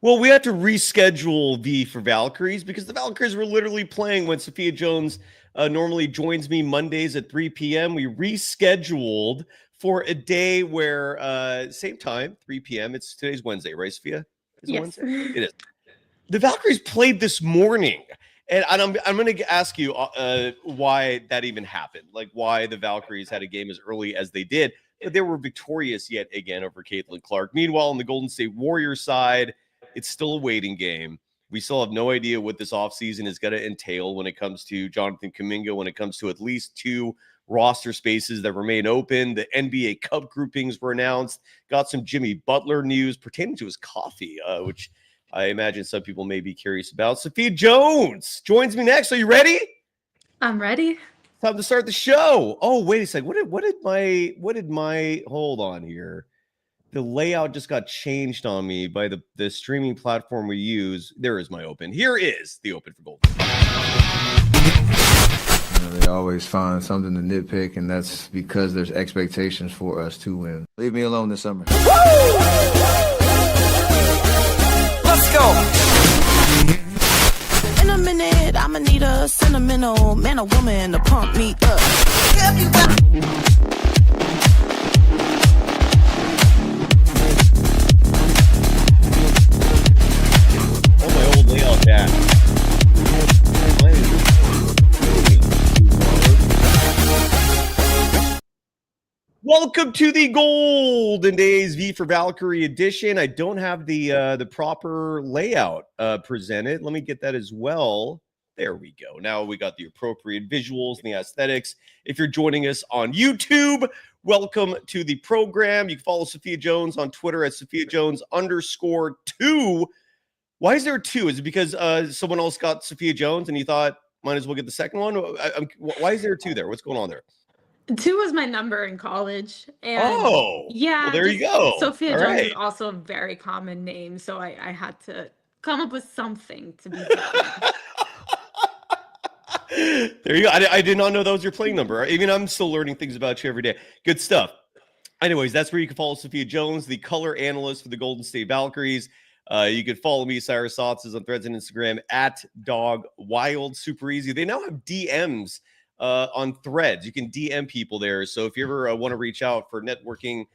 Well, we had to reschedule V for Valkyries because the Valkyries were literally playing when Sophia Jones normally joins me Mondays at 3 p.m. We rescheduled for a day where same time, 3 p.m. It's today's Wednesday, right, Sophia? Is it Yes. Wednesday? It is. The Valkyries played this morning. And I'm going to ask you why that even happened, like why the Valkyries had a game as early as they did, but they were victorious yet again over Caitlin Clark. Meanwhile, on the Golden State Warriors side, it's still a waiting game. We still have no idea what this offseason is going to entail when it comes to Jonathan Kuminga, when it comes to at least two roster spaces that remain open. The NBA Cup groupings were announced. Got some Jimmy Butler news pertaining to his coffee, which I imagine some people may be curious about. Sophia Jones joins me next. Are you ready? I'm ready. Time to start the show. Oh, wait a second. What did my hold on here? The layout just got changed on me by the streaming platform we use. There is my open. Here is the open for Golden. They always find something to nitpick, and that's because there's expectations for us to win. Leave me alone this summer. Let's go. In a minute, I'ma need a sentimental man or woman to pump me up. Oh, my old layout back. Welcome to the Golden Days V for Valkyrie edition. I don't have the proper layout presented. Let me get that as well. There we go. Now we got the appropriate visuals and the aesthetics. If you're joining us on YouTube, welcome to the program. You can follow Sophia Jones on Twitter at Sophia_Jones_2. Why is there a 2? Is it because someone else got Sophia Jones and you thought might as well get the second one? Why is there a 2 there? What's going on there? 2 was my number in college. And yeah, well, there you go. Sophia Jones is also a very common name, so I had to come up with something to be different. There you go. I did not know that was your playing number. Even I'm still learning things about you every day. Good stuff. Anyways, that's where you can follow Sophia Jones, the color analyst for the Golden State Valkyries. You can follow me, Cyrus Sauces, on Threads and Instagram at DogWild. Super easy. They now have DMs on Threads. You can DM people there. So if you ever want to reach out for networking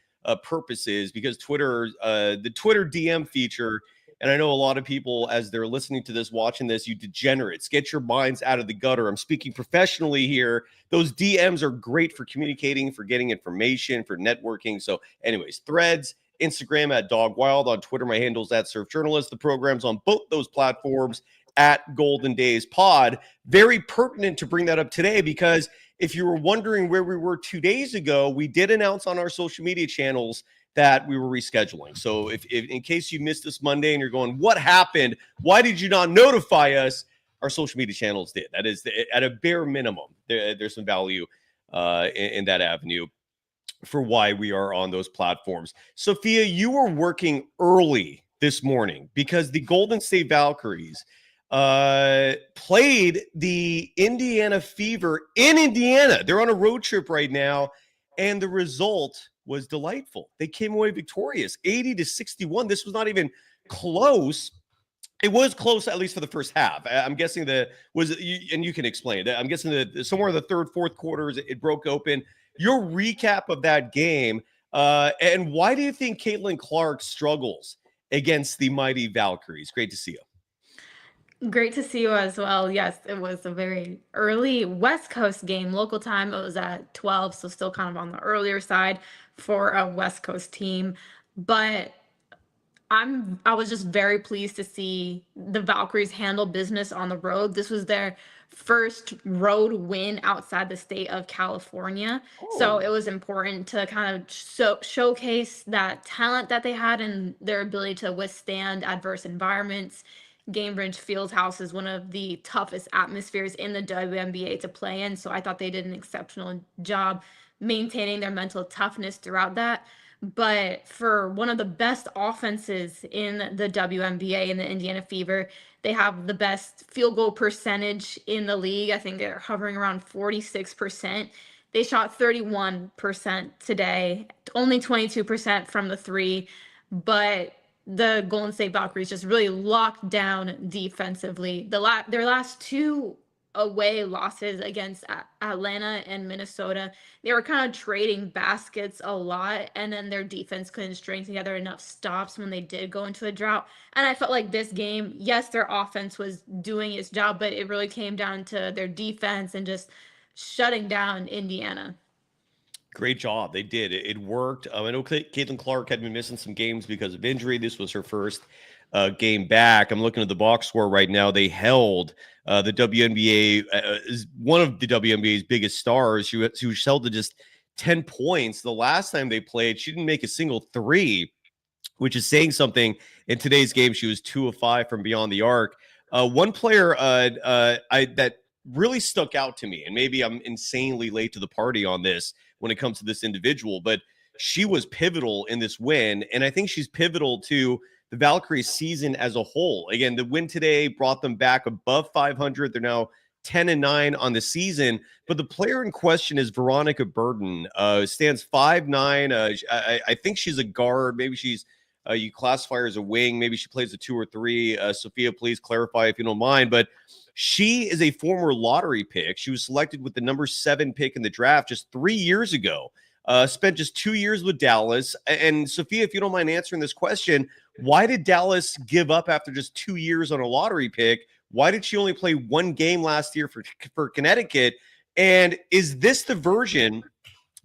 purposes, because Twitter, the Twitter DM feature, and I know a lot of people, as they're listening to this, watching this, you degenerates, get your minds out of the gutter. I'm speaking professionally here. Those DMs are great for communicating, for getting information, for networking. So anyways, Threads, Instagram at DogWild. On Twitter, my handle's at Surf Journalist. The program's on both those platforms at Golden Days Pod. Very pertinent to bring that up today, because if you were wondering where we were 2 days ago, we did announce on our social media channels that we were rescheduling. So if in case you missed this Monday and you're going, what happened? Why did you not notify us? Our social media channels did. That is, at a bare minimum, there's some value in that avenue for why we are on those platforms. Sophia, you were working early this morning because the Golden State Valkyries played the Indiana Fever in Indiana. They're on a road trip right now, and the result was delightful. They came away victorious, 80-61. This was not even close. It was close, at least for the first half. I'm guessing and you can explain it. I'm guessing that somewhere in the third, fourth quarters, it broke open. Your recap of that game, and why do you think Caitlin Clark struggles against the mighty Valkyries? Great to see you. Great to see you as well. Yes, it was a very early West Coast game. Local time, it was at 12, so still kind of on the earlier side for a West Coast team. But I was just very pleased to see the Valkyries handle business on the road. This was their first road win outside the state of California. So it was important to kind of showcase that talent that they had and their ability to withstand adverse environments. Gainbridge Fieldhouse is one of the toughest atmospheres in the WNBA to play in, so I thought they did an exceptional job maintaining their mental toughness throughout that. But for one of the best offenses in the WNBA, in the Indiana Fever, they have the best field goal percentage in the league. I think they're hovering around 46%. They shot 31% today, only 22% from the three, but the Golden State Valkyries just really locked down defensively. Their last two away losses against Atlanta and Minnesota, they were kind of trading baskets a lot, and then their defense couldn't string together enough stops when they did go into a drought. And I felt like this game, yes, their offense was doing its job, but it really came down to their defense and just shutting down Indiana. Great job. They did. It worked. I know Caitlin Clark had been missing some games because of injury. This was her first game back. I'm looking at the box score right now. They held the WNBA, is one of the WNBA's biggest stars. She was held to just 10 points. The last time they played, she didn't make a single three, which is saying something. In today's game, she was 2 of 5 from beyond the arc. One player that really stuck out to me, and maybe I'm insanely late to the party on this when it comes to this individual, but she was pivotal in this win, and I think she's pivotal to the Valkyries season as a whole. Again, the win today brought them back above 500. They're now 10-9 on the season, but the player in question is Veronica Burton. Stands 5'9". I think she's a guard. Maybe she's you classify her as a wing. Maybe she plays a 2 or 3. Sophia, please clarify if you don't mind, but she is a former lottery pick. She was selected with the number 7 pick in the draft just 3 years ago. Spent just 2 years with Dallas. And Sophia, if you don't mind answering this question, why did Dallas give up after just 2 years on a lottery pick? Why did she only play 1 game last year for Connecticut? And is this the version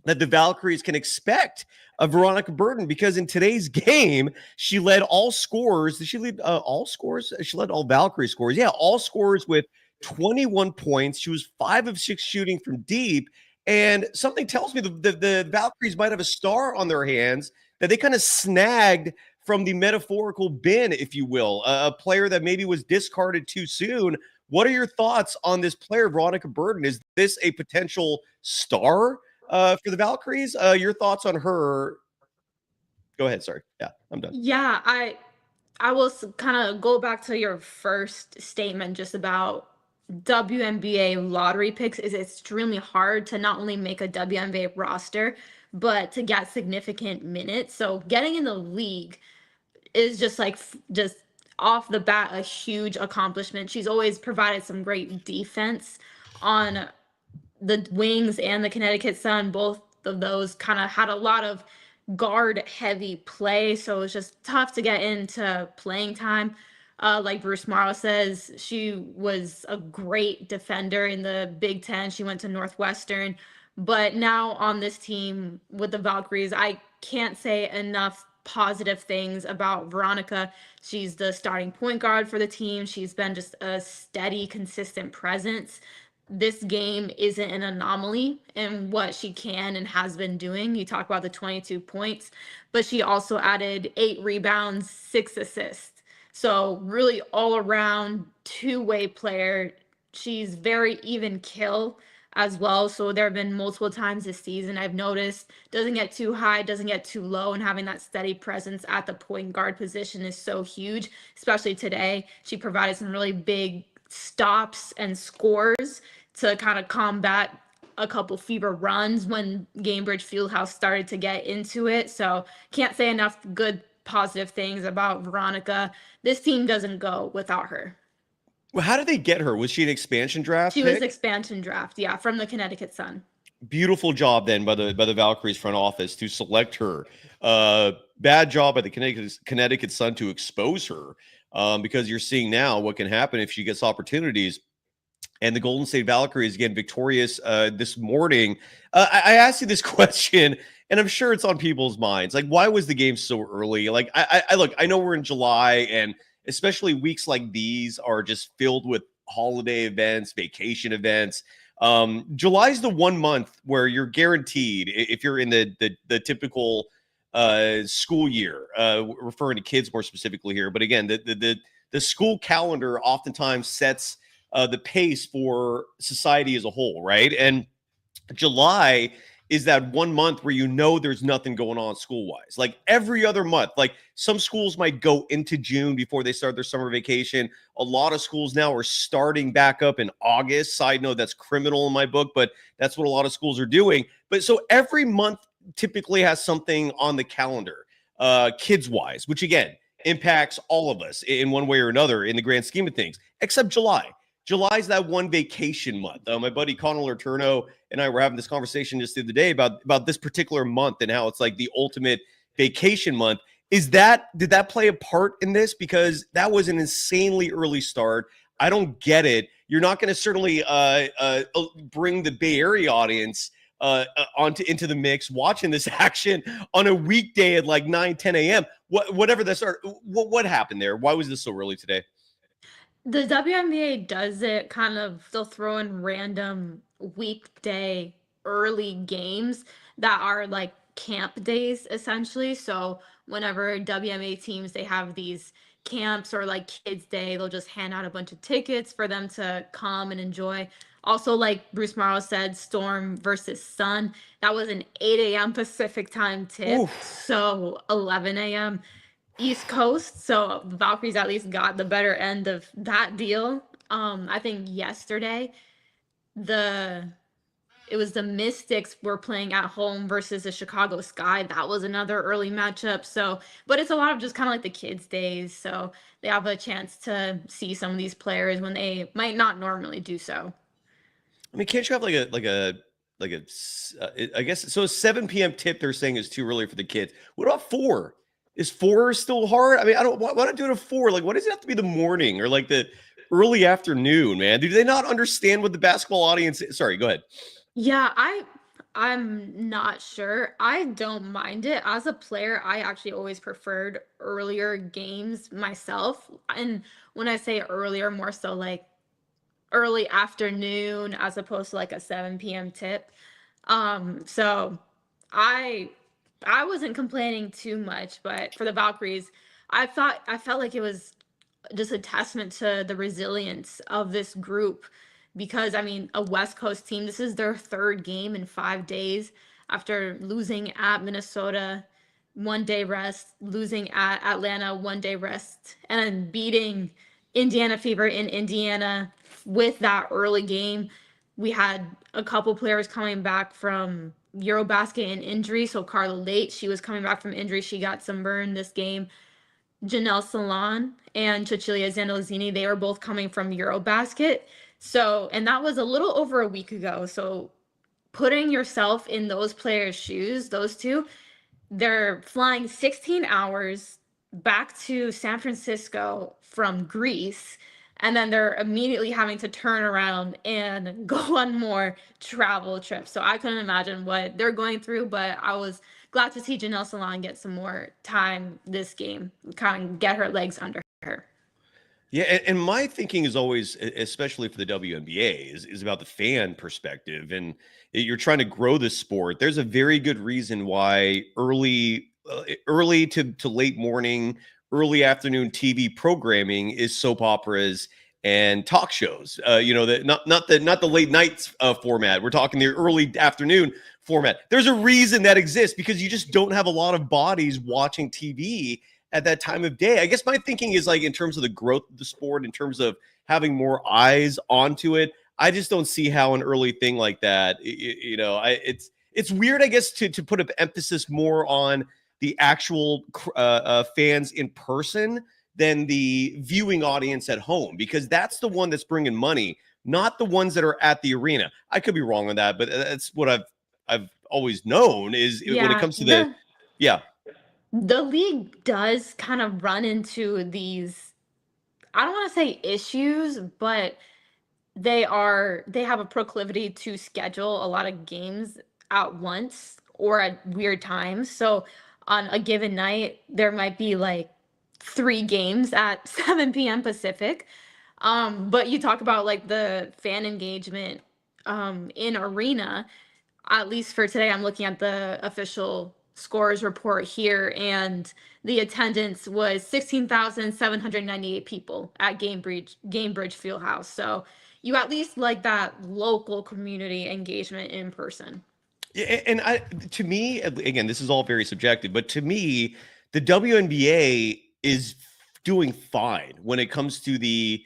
that the Valkyries can expect of Veronica Burton? Because in today's game, she led all scores. Did she lead all scores? She led all Valkyrie scores. Yeah, all scores with 21 points. She was 5 of 6 shooting from deep. And something tells me the Valkyries might have a star on their hands that they kind of snagged from the metaphorical bin, if you will, a player that maybe was discarded too soon. What are your thoughts on this player, Veronica Burton? Is this a potential star for the Valkyries? Your thoughts on her? Go ahead. Sorry. Yeah, I'm done. Yeah, I will kind of go back to your first statement just about WNBA lottery picks. Is extremely hard to not only make a WNBA roster, but to get significant minutes. So getting in the league is just just off the bat a huge accomplishment. She's always provided some great defense on the Wings and the Connecticut Sun. Both of those kind of had a lot of guard heavy play, so it's just tough to get into playing time. Like Bruce Morrow says, she was a great defender in the Big Ten. She went to Northwestern, but now on this team with the Valkyries, I can't say enough positive things about Veronica. She's the starting point guard for the team. She's been just a steady, consistent presence. This game isn't an anomaly in what she can and has been doing. You talk about the 22 points, but she also added 8 rebounds, 6 assists. So really all around two-way player. She's very even kill as well. So there have been multiple times this season I've noticed doesn't get too high, doesn't get too low, and having that steady presence at the point guard position is so huge, especially today. She provided some really big stops and scores to kind of combat a couple fever runs when Gainbridge Fieldhouse started to get into it. So can't say enough good positive things about Veronica. This team doesn't go without her. Well, how did they get her? Was she an expansion draft She pick? was expansion draft, yeah, from the Connecticut Sun. Beautiful job then by the Valkyries front office to select her. Bad job by the Connecticut Sun to expose her, because you're seeing now what can happen if she gets opportunities. And the Golden State Valkyries, again, victorious this morning. I asked you this question, and I'm sure it's on people's minds. Like, why was the game so early? Like, I look, I know we're in July, and especially weeks like these are just filled with holiday events, vacation events. July's the 1 month where you're guaranteed, if you're in the typical school year, referring to kids more specifically here. But again, the school calendar oftentimes sets the pace for society as a whole, right? And July is that 1 month where you know there's nothing going on school-wise. Like every other month, like some schools might go into June before they start their summer vacation. A lot of schools now are starting back up in August. Side note, that's criminal in my book, but that's what a lot of schools are doing. But so every month typically has something on the calendar, kids-wise, which again, impacts all of us in one way or another in the grand scheme of things, except July. July's that one vacation month. My buddy Connor Letourneau and I were having this conversation just the other day about this particular month and how it's like the ultimate vacation month. Did that play a part in this? Because that was an insanely early start. I don't get it. You're not going to certainly bring the Bay Area audience into the mix watching this action on a weekday at like 9-10 a.m. Whatever that start. What happened there? Why was this so early today? The WNBA does it kind of, they'll throw in random weekday early games that are like camp days essentially. So whenever WNBA teams, they have these camps or like kids day, they'll just hand out a bunch of tickets for them to come and enjoy. Also, like Bruce Morrow said, Storm versus Sun, that was an 8 a.m. Pacific time tip. Oof. So 11 a.m. East Coast. So the Valkyries at least got the better end of that deal. I think yesterday it was the Mystics were playing at home versus the Chicago Sky. That was another early matchup. So, but it's a lot of just kind of like the kids' days. So they have a chance to see some of these players when they might not normally do so. I mean, can't you have I guess so. A 7 p.m. tip they're saying is too early for the kids. What about 4? Is 4 still hard? I mean, why not do it at 4? Like, why does it have to be the morning or like the early afternoon, man? Do they not understand what the basketball audience is? Sorry, go ahead. Yeah, I'm not sure. I don't mind it. As a player, I actually always preferred earlier games myself. And when I say earlier, more so like early afternoon as opposed to like a 7 p.m. tip. So I wasn't complaining too much, but for the Valkyries, I felt like it was just a testament to the resilience of this group because I mean, a West Coast team, this is their 3rd game in 5 days after losing at Minnesota, 1 day rest, losing at Atlanta, 1 day rest, and then beating Indiana Fever in Indiana with that early game. We had a couple players coming back from Eurobasket and injury. So Carla Late, she was coming back from injury. She got some burn this game. Janelle Salon and Cecilia Zandolzini, they were both coming from Eurobasket. So, and that was a little over a week ago. So putting yourself in those players' shoes, those two, they're flying 16 hours back to San Francisco from Greece. And then they're immediately having to turn around and go on more travel trips. So I couldn't imagine what they're going through, but I was glad to see Janelle Salon get some more time this game, kind of get her legs under her. Yeah, and my thinking is always, especially for the WNBA, is about the fan perspective. And you're trying to grow this sport. There's a very good reason why early to late morning, early afternoon TV programming is soap operas and talk shows. Not the late nights format. We're talking the early afternoon format. There's a reason that exists because you just don't have a lot of bodies watching TV at that time of day. I guess my thinking is like in terms of the growth of the sport, in terms of having more eyes onto it. I just don't see how an early thing like that, it's weird, I guess, to put an emphasis more on the actual fans in person than the viewing audience at home, because that's the one that's bringing money, not the ones that are at the arena. I could be wrong on that, but that's what I've always known is when it comes to the league does kind of run into these, I don't want to say issues, but they have a proclivity to schedule a lot of games at once or at weird times. So on a given night, there might be like 3 games at 7 p.m. Pacific. But you talk about like the fan engagement in arena, at least for today, I'm looking at the official scores report here, and the attendance was 16,798 people at Gamebridge Fieldhouse. So you at least like that local community engagement in person. Yeah, and to me, again, this is all very subjective, but to me, the WNBA is doing fine when it comes to the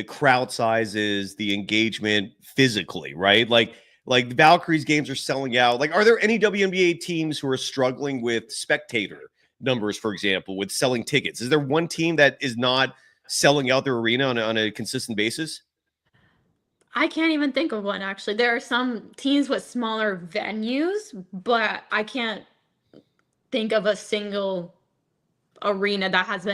crowd sizes, the engagement physically, right? Like the Valkyries games are selling out. Like, are there any WNBA teams who are struggling with spectator numbers, for example, with selling tickets? Is there one team that is not selling out their arena on a consistent basis? I can't even think of one actually. There are some teams with smaller venues, but I can't think of a single arena that has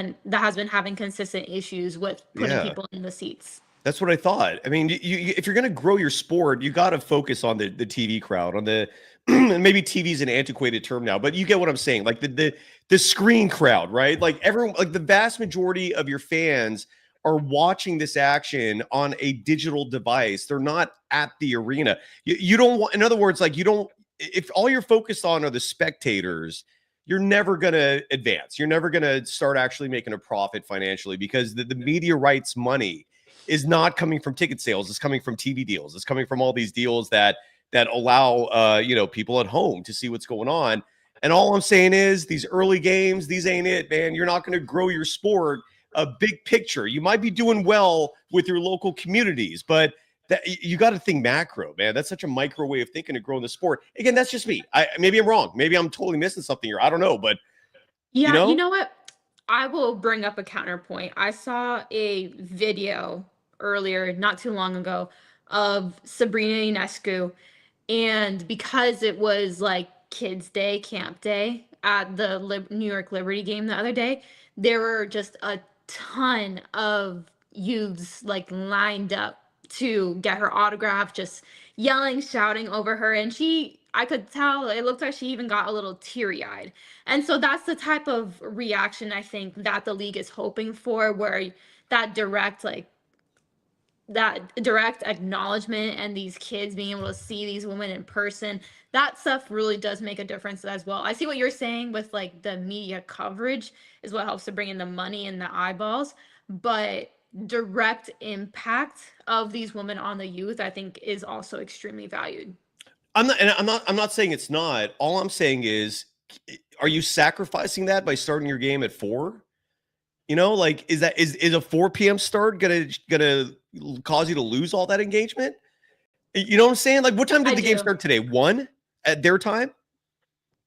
been having consistent issues with putting Yeah. people in the seats. That's what I thought. I mean, if you're going to grow your sport, you got to focus on the TV crowd, on the and maybe TV is an antiquated term now, but you get what I'm saying. Like the screen crowd, right? Like everyone, like the vast majority of your fans are watching this action on a digital device. They're not at the arena. You don't want, in other words, like you don't. If all you're focused on are the spectators, you're never going to advance. You're never going to start actually making a profit financially because the media rights money is not coming from ticket sales. It's coming from TV deals. It's coming from all these deals that allow people at home to see what's going on. And all I'm saying is these early games, these ain't it, man. You're not going to grow your sport a big picture. You might be doing well with your local communities, but that you got to think macro, man. That's such a micro way of thinking of growing the sport. Again, that's just me. Maybe I'm wrong. Maybe I'm totally missing something here. I don't know, but Yeah, you know what? I will bring up a counterpoint. I saw a video earlier, not too long ago, of Sabrina Ionescu, and because it was like Kids Day, Camp Day at the New York Liberty game the other day, there were just a ton of youths like lined up to get her autograph, just yelling, shouting over her, and I could tell it looked like she even got a little teary-eyed. And so that's the type of reaction I think that the league is hoping for, where that direct acknowledgement and these kids being able to see these women in person, that stuff really does make a difference as well. I see what you're saying with like the media coverage is what helps to bring in the money and the eyeballs, but direct impact of these women on the youth, I think, is also extremely valued. I'm not saying it's not. All I'm saying is, are you sacrificing that by starting your game at 4? Like is a 4 p.m. start gonna cause you to lose all that engagement? You know what I'm saying? Like, what time did the game start today? 1 at their time?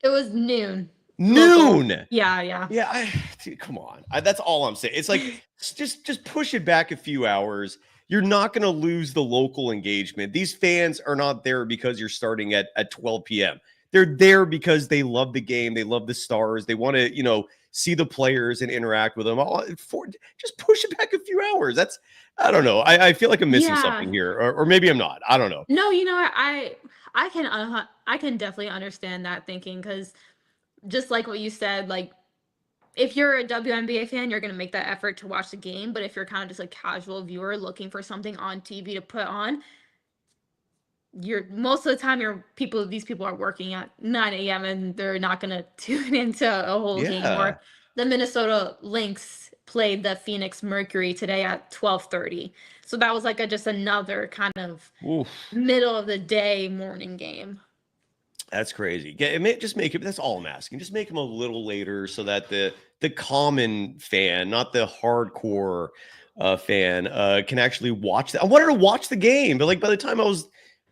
It was noon. Noon. Local. Yeah. Yeah. Dude, come on. That's all I'm saying. It's like just push it back a few hours. You're not going to lose the local engagement. These fans are not there because you're starting at 12 p.m. They're there because they love the game. They love the stars. They want to, see the players and interact with them. Just push it back a few hours. I don't know. I feel like I'm missing something here, or maybe I'm not. I don't know. No, I can definitely understand that thinking, because just like what you said, like if you're a WNBA fan, you're going to make that effort to watch the game. But if you're kind of just a casual viewer looking for something on TV to put on, most of the time these people are working at 9 a.m. and they're not going to tune into a whole game. Or the Minnesota Lynx played the Phoenix Mercury today at 12:30. So that was like just another kind of middle of the day morning game. That's crazy. Just make it. That's all I'm asking. Just make them a little later so that the common fan, not the hardcore fan, can actually watch that. I wanted to watch the game, but like by the time I was,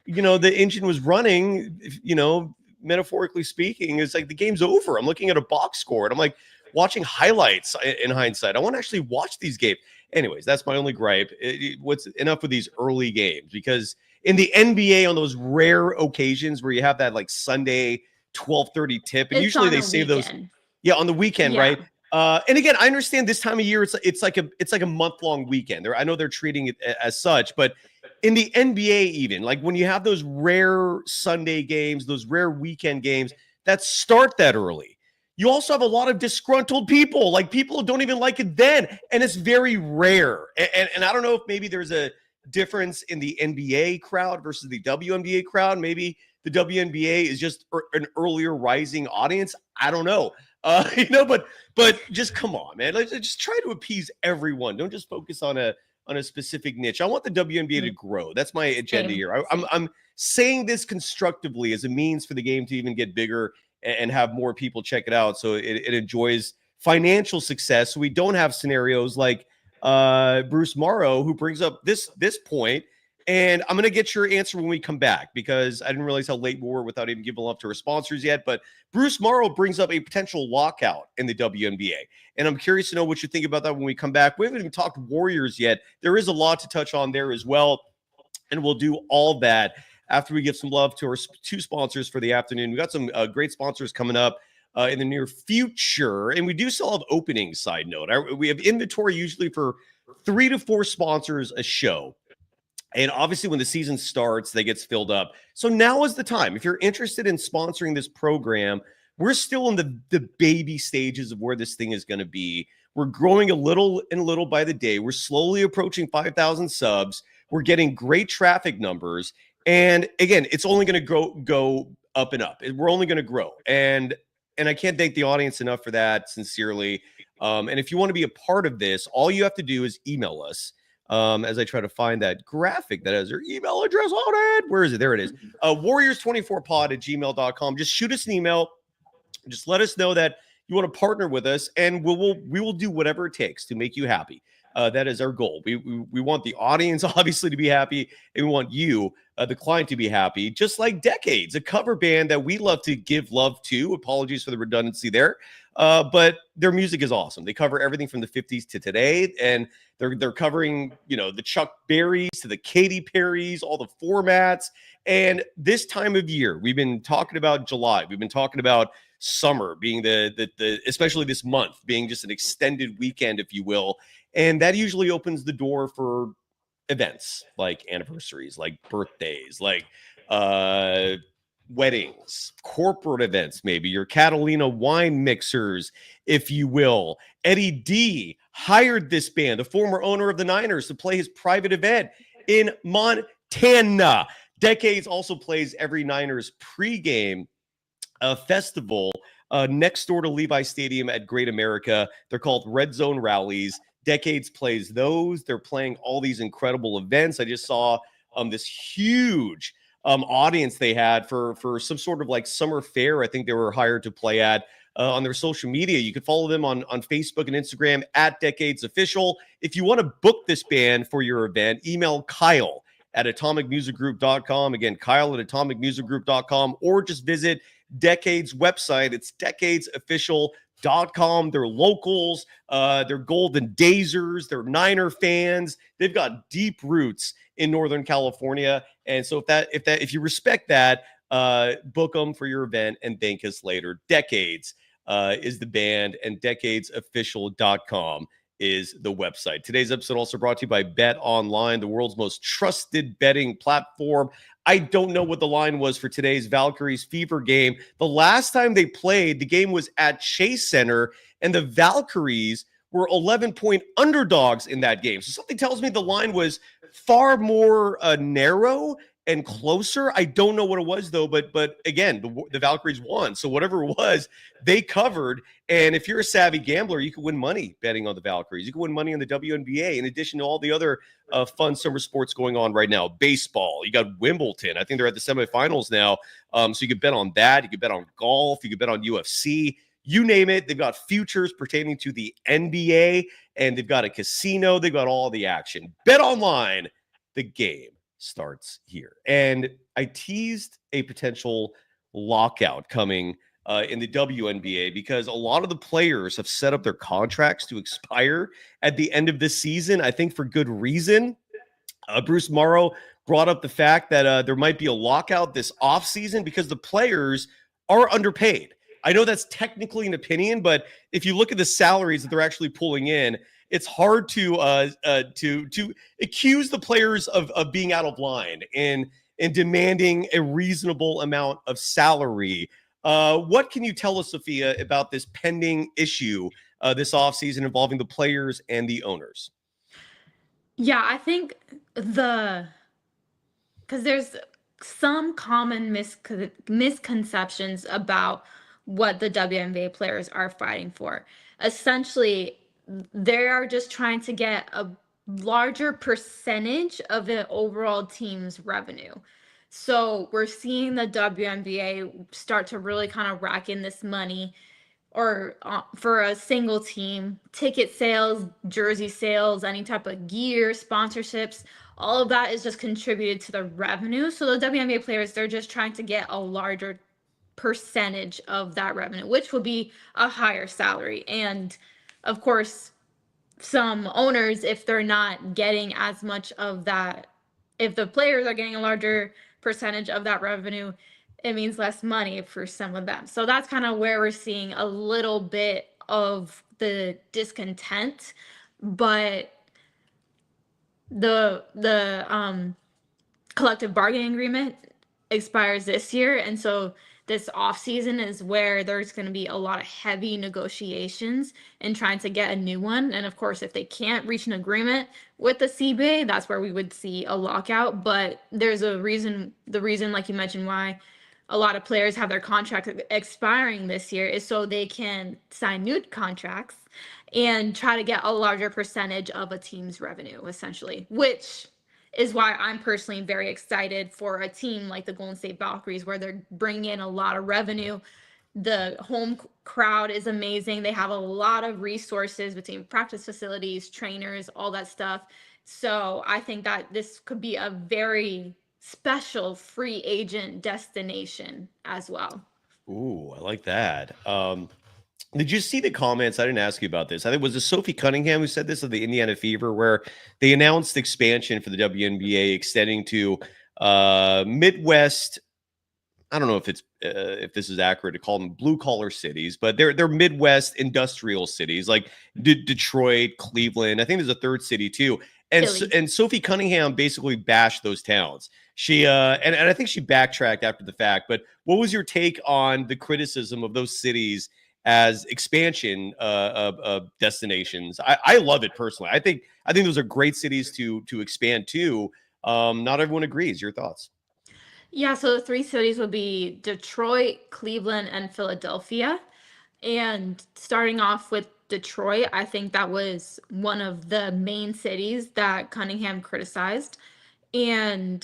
the engine was running, metaphorically speaking, it's like the game's over. I'm looking at a box score and I'm like watching highlights in hindsight. I want to actually watch these games. Anyways, that's my only gripe. What's enough with these early games, because in the NBA, on those rare occasions where you have that like Sunday 12:30 tip, and usually they save those. Yeah, on the weekend, right? And again, I understand this time of year it's like a month-long weekend. I know they're treating it as such, but in the NBA, even like when you have those rare Sunday games, those rare weekend games that start that early, you also have a lot of disgruntled people, like people who don't even like it then, and it's very rare. And I don't know if maybe there's a difference in the NBA crowd versus the WNBA crowd. Maybe the WNBA is just an earlier rising audience. I don't know. But just come on, man. Let's just try to appease everyone. Don't just focus on a specific niche. I want the WNBA to grow. That's my agenda here. I'm saying this constructively as a means for the game to even get bigger and have more people check it out, so it enjoys financial success. So we don't have scenarios like Bruce Morrow, who brings up this point. And I'm going to get your answer when we come back because I didn't realize how late we were without even giving love to our sponsors yet. But Bruce Morrow brings up a potential lockout in the WNBA. And I'm curious to know what you think about that when we come back. We haven't even talked Warriors yet. There is a lot to touch on there as well. And we'll do all that after we give some love to our two sponsors for the afternoon. We got some great sponsors coming up in the near future. And we do still have openings, side note. We have inventory usually for 3 to 4 sponsors a show. And obviously, when the season starts, they get filled up. So now is the time. If you're interested in sponsoring this program, we're still in the baby stages of where this thing is going to be. We're growing a little and little by the day. We're slowly approaching 5,000 subs. We're getting great traffic numbers. And again, it's only going to go up and up. We're only going to grow. And I can't thank the audience enough for that, sincerely. And if you want to be a part of this, all you have to do is email us. As I try to find that graphic that has your email address on it. Where is it? There it is. Warriors24pod@gmail.com. Just shoot us an email. Just let us know that you want to partner with us, and we will do whatever it takes to make you happy. That is our goal. We want the audience, obviously, to be happy, and we want you, the client, to be happy. Just like Decades, a cover band that we love to give love to. Apologies for the redundancy there. But their music is awesome. They cover everything from the 50s to today, and they're covering, the Chuck Berrys to the Katy Perrys, all the formats. And this time of year, we've been talking about July. We've been talking about summer being the especially this month being just an extended weekend, if you will. And that usually opens the door for events like anniversaries, like birthdays, like weddings, corporate events, maybe your Catalina wine mixers, if you will. Eddie D hired this band, the former owner of the Niners, to play his private event in Montana. Decades also plays every Niners pregame festival next door to Levi Stadium at Great America. They're called Red Zone Rallies. Decades plays those. They're playing all these incredible events. I just saw this huge audience they had for some sort of like summer fair. I think they were hired to play at on their social media. You can follow them on Facebook and Instagram at Decades Official. If you want to book this band for your event, email Kyle at atomicmusicgroup.com. Again, Kyle at atomicmusicgroup.com, or just visit Decades website. It's decadesofficial.com. They're locals. They're Golden Dazers. They're Niner fans. They've got deep roots in Northern California. And so if you respect that, book them for your event and thank us later. Decades is the band, and decadesofficial.com is the website. Today's episode also brought to you by BetOnline, the world's most trusted betting platform. I don't know what the line was for today's Valkyries Fever game. The last time they played, the game was at Chase Center, and the Valkyries were 11-point underdogs in that game. So something tells me the line was far more narrow and closer. I don't know what it was, though, but again, the Valkyries won. So whatever it was, they covered. And if you're a savvy gambler, you can win money betting on the Valkyries. You can win money on the WNBA, in addition to all the other fun summer sports going on right now. Baseball, you got Wimbledon. I think they're at the semifinals now. So you can bet on that. You can bet on golf. You can bet on UFC. You name it. They've got futures pertaining to the NBA, and they've got a casino. They've got all the action. BetOnline, the game starts here. And I teased a potential lockout coming in the WNBA because a lot of the players have set up their contracts to expire at the end of this season, I think for good reason. Bruce Morrow brought up the fact that there might be a lockout this offseason because the players are underpaid. I know that's technically an opinion, but if you look at the salaries that they're actually pulling in, it's hard to accuse the players of being out of line and demanding a reasonable amount of salary. What can you tell us, Sophia, about this pending issue this offseason involving the players and the owners? Yeah, I think because there's some common misconceptions about what the WNBA players are fighting for. Essentially, they are just trying to get a larger percentage of the overall team's revenue. So we're seeing the WNBA start to really kind of rack in this money or for a single team, ticket sales, jersey sales, any type of gear, sponsorships, all of that is just contributed to the revenue. So the WNBA players, they're just trying to get a larger percentage of that revenue, which will be a higher salary. And of course, some owners, if they're not getting as much of that, if the players are getting a larger percentage of that revenue, it means less money for some of them. So that's kind of where we're seeing a little bit of the discontent. But the collective bargaining agreement expires this year, and so this off season is where there's going to be a lot of heavy negotiations and trying to get a new one. And of course, if they can't reach an agreement with the CBA, that's where we would see a lockout. But there's a reason, the reason, like you mentioned, why a lot of players have their contracts expiring this year is so they can sign new contracts and try to get a larger percentage of a team's revenue, essentially, which is why I'm personally very excited for a team like the Golden State Valkyries, where they're bringing in a lot of revenue. The home crowd is amazing. They have a lot of resources between practice facilities, trainers, all that stuff. So I think that this could be a very special free agent destination as well. Ooh, I like that. Did you see the comments? I didn't ask you about this. I think it was Sophie Cunningham who said this of the Indiana Fever, where they announced expansion for the WNBA extending to Midwest. I don't know if this is accurate to call them blue collar cities, but they're Midwest industrial cities like Detroit, Cleveland. I think there's a third city too. And Sophie Cunningham basically bashed those towns. She and I think she backtracked after the fact. But what was your take on the criticism of those cities as expansion destinations? I love it personally. I think those are great cities to expand to. Not everyone agrees. Your thoughts? Yeah, so the three cities would be Detroit, Cleveland, and Philadelphia. And starting off with Detroit, I think that was one of the main cities that Cunningham criticized. And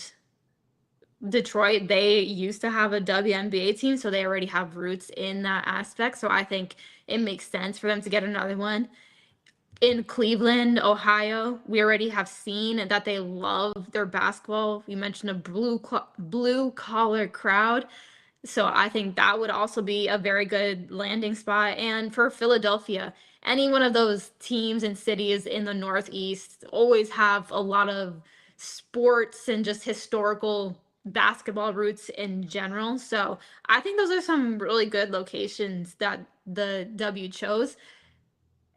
Detroit, they used to have a WNBA team, so they already have roots in that aspect. So I think it makes sense for them to get another one. In Cleveland, Ohio, we already have seen that they love their basketball. You mentioned a blue collar crowd. So I think that would also be a very good landing spot. And for Philadelphia, any one of those teams and cities in the Northeast always have a lot of sports and just historical basketball roots in general. So I think those are some really good locations that the W chose.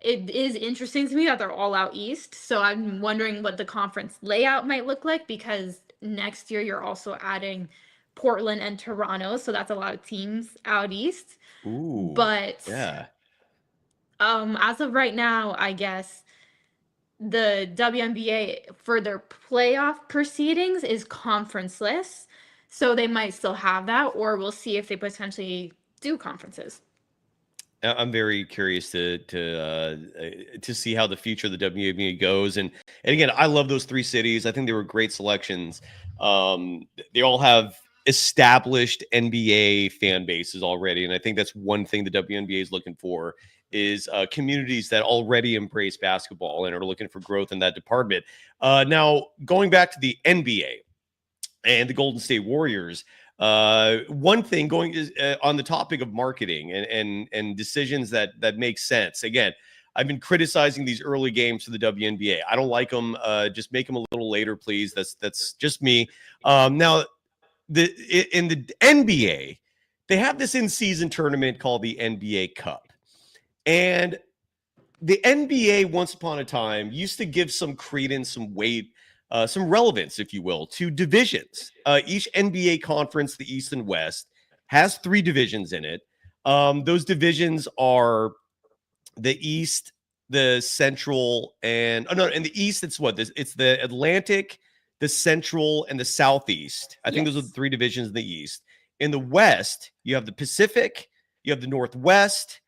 It is interesting to me that they're all out east. So I'm wondering what the conference layout might look like, because next year you're also adding Portland and Toronto. So that's a lot of teams out east. Ooh, but yeah. As of right now, I guess the WNBA for their playoff proceedings is conferenceless. So they might still have that, or we'll see if they potentially do conferences. I'm very curious to see how the future of the WNBA goes, and again, I love those three cities. I think they were great selections. They all have established NBA fan bases already, and I think that's one thing the WNBA is looking for is communities that already embrace basketball and are looking for growth in that department. Now, going back to the NBA and the Golden State Warriors. One thing going is on the topic of marketing and decisions that make sense. Again, I've been criticizing these early games for the WNBA. I don't like them. Just make them a little later, please. That's just me. Now, in the NBA, they have this in-season tournament called the NBA Cup, and the NBA once upon a time used to give some credence, some weight, some relevance, if you will, to divisions. Each NBA conference, the East and West, has 3 divisions in it. Those divisions are the East, the Central, and in the East, it's what? It's the Atlantic, the Central, and the Southeast. I think those are the 3 divisions in the East. In the West, you have the Pacific, you have the Northwest,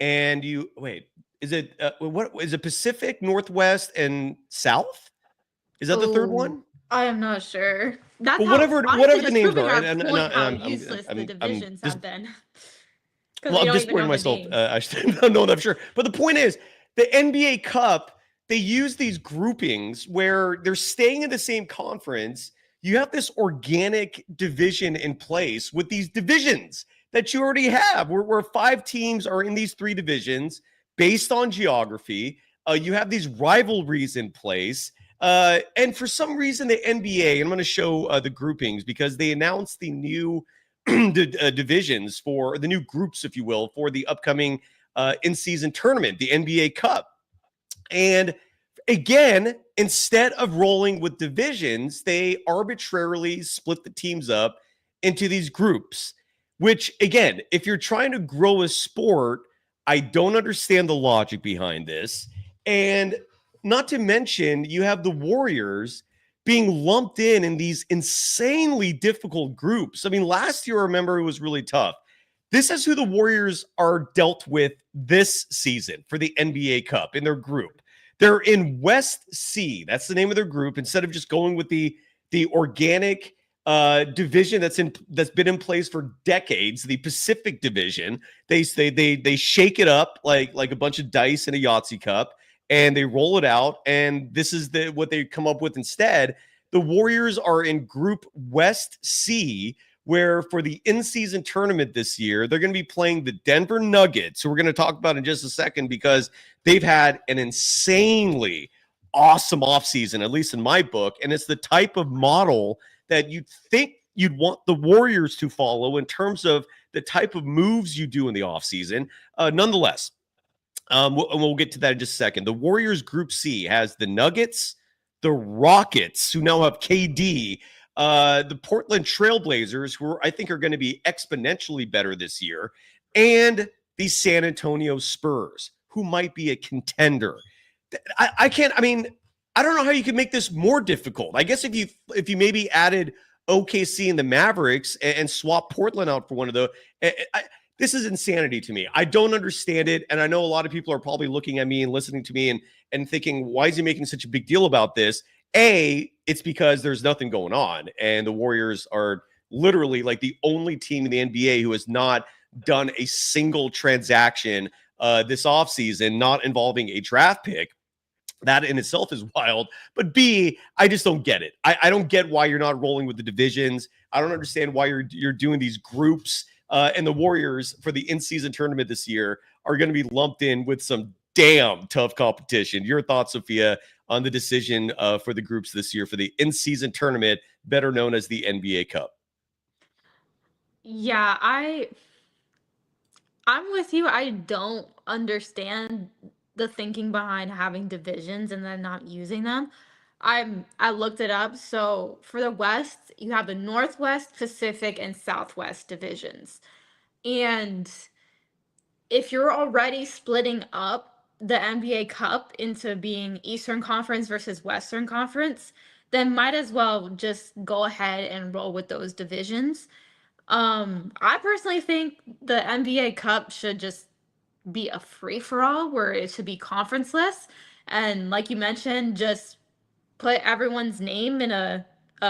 and is it Pacific, Northwest, and South? Is that the third one? I am not sure. That's well, whatever the names are. How useless the divisions have been. Well, I'm disappointing myself. I should know that for sure. But the point is, the NBA Cup, they use these groupings where they're staying in the same conference. You have this organic division in place with these divisions that you already have, where 5 teams are in these 3 divisions based on geography. You have these rivalries in place. And for some reason, the NBA, I'm going to show the groupings because they announced the new divisions for the new groups, if you will, for the upcoming in-season tournament, the NBA Cup. And again, instead of rolling with divisions, they arbitrarily split the teams up into these groups, which, again, if you're trying to grow a sport, I don't understand the logic behind this. And not to mention, you have the Warriors being lumped in these insanely difficult groups. I mean, last year, I remember it was really tough. This is who the Warriors are dealt with this season for the NBA Cup in their group. They're in West C. That's the name of their group. Instead of just going with the organic division that's been in place for decades, the Pacific Division, they shake it up like a bunch of dice in a Yahtzee cup, and they roll it out. And this is what they come up with instead. The Warriors are in Group West C, where for the in-season tournament this year, they're going to be playing the Denver Nuggets, who we're going to talk about in just a second because they've had an insanely awesome offseason, at least in my book, and it's the type of model that you'd think you'd want the Warriors to follow in terms of the type of moves you do in the offseason. Nonetheless, we'll get to that in just a second. The Warriors Group C has the Nuggets, the Rockets, who now have KD, the Portland Trailblazers, who I think are going to be exponentially better this year, and the San Antonio Spurs, who might be a contender. I don't know how you could make this more difficult. I guess if you maybe added OKC and the Mavericks and swap Portland out for one of those, this is insanity to me. I don't understand it, and I know a lot of people are probably looking at me and listening to me and thinking, why is he making such a big deal about this? It's because there's nothing going on, and the Warriors are literally like the only team in the NBA who has not done a single transaction this offseason, not involving a draft pick. That in itself is wild. But B, I just don't get it. I don't get why you're not rolling with the divisions. I don't understand why you're doing these groups. And the Warriors for the in-season tournament this year are going to be lumped in with some damn tough competition. Your thoughts, Sophia, on the decision for the groups this year for the in-season tournament, better known as the NBA Cup? Yeah, I'm with you. I don't understand the thinking behind having divisions and then not using them. I looked it up. So for the West, you have the Northwest, Pacific, and Southwest divisions. And if you're already splitting up the NBA Cup into being Eastern Conference versus Western Conference, then might as well just go ahead and roll with those divisions. I personally think the NBA Cup should just be a free-for-all where it should be conferenceless. And like you mentioned, just put everyone's name in a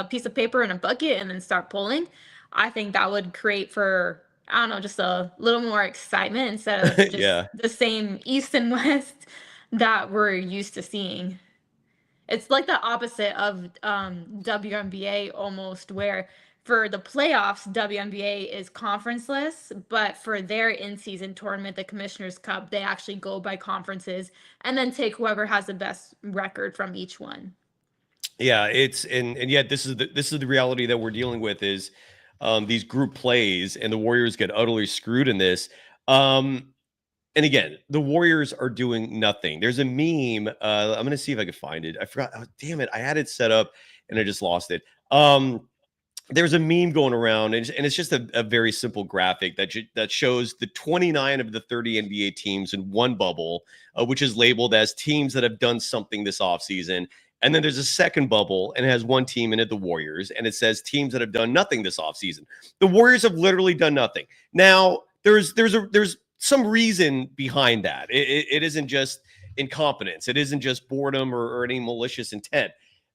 piece of paper in a bucket and then start pulling. I think that would create for, I don't know, just a little more excitement instead of just the same East and West that we're used to seeing. It's like the opposite of WNBA almost, where for the playoffs, WNBA is conferenceless, but for their in-season tournament, the Commissioner's Cup, they actually go by conferences and then take whoever has the best record from each one. Yeah, and yet this is the reality that we're dealing with is these group plays, and the Warriors get utterly screwed in this. And again, the Warriors are doing nothing. There's a meme. I'm going to see if I can find it. I forgot. Oh, damn it. I had it set up and I just lost it. There's a meme going around, and it's just a very simple graphic that shows the 29 of the 30 NBA teams in one bubble, which is labeled as teams that have done something this offseason. And then there's a second bubble, and it has one team in it, the Warriors, and it says teams that have done nothing this offseason. The Warriors have literally done nothing. Now, there's some reason behind that. It isn't just incompetence. It isn't just boredom or any malicious intent.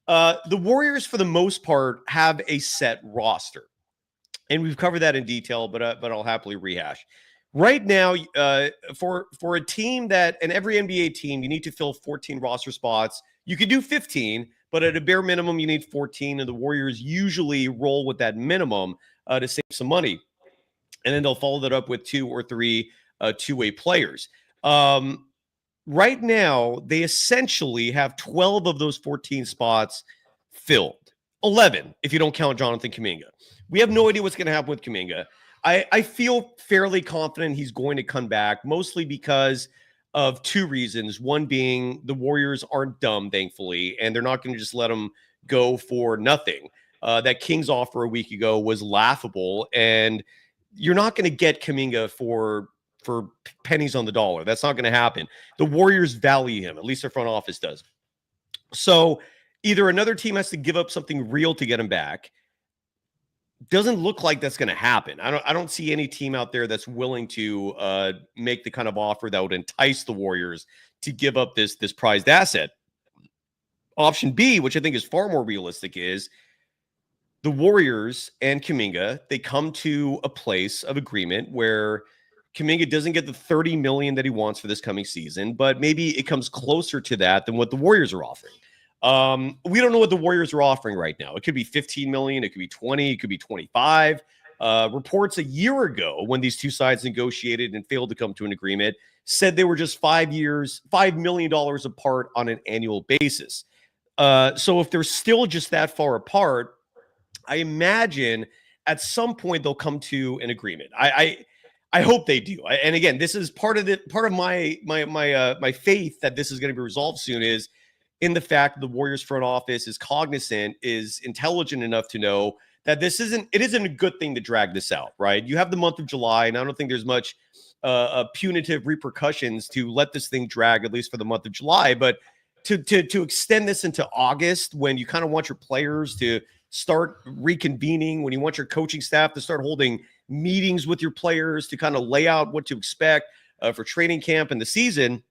The Warriors, for the most part, have a set roster, and we've covered that in detail, but I'll happily rehash. Right now, for a team that, and every NBA team, you need to fill 14 roster spots. You could do 15, but at a bare minimum, you need 14. And the Warriors usually roll with that minimum to save some money. And then they'll follow that up with 2 or 3 two-way players. Right now, they essentially have 12 of those 14 spots filled. 11, if you don't count Jonathan Kuminga. We have no idea what's going to happen with Kuminga. I feel fairly confident he's going to come back, mostly because of 2 reasons. One being the Warriors aren't dumb, thankfully, and they're not going to just let him go for nothing. That Kings offer a week ago was laughable, and you're not going to get Kuminga for pennies on the dollar. That's not going to happen. The Warriors value him, at least their front office does. So either another team has to give up something real to get him back. Doesn't look like that's going to happen. I don't see any team out there that's willing to make the kind of offer that would entice the Warriors to give up this prized asset. Option B, which I think is far more realistic, is the Warriors and Kuminga, they come to a place of agreement where Kuminga doesn't get the $30 million that he wants for this coming season, but maybe it comes closer to that than what the Warriors are offering. We don't know what the Warriors are offering right now. It could be 15 million, it could be 20, it could be 25. Reports a year ago when these two sides negotiated and failed to come to an agreement said they were just 5 years, $5 million apart on an annual basis. So if they're still just that far apart, I imagine at some point they'll come to an agreement. I hope they do. And again, this is part of my faith that this is going to be resolved soon, is in the fact that the Warriors front office is cognizant, is intelligent enough to know that it isn't a good thing to drag this out, right? You have the month of July, and I don't think there's much punitive repercussions to let this thing drag, at least for the month of July. But to extend this into August, when you kind of want your players to start reconvening, when you want your coaching staff to start holding meetings with your players to kind of lay out what to expect for training camp and the season,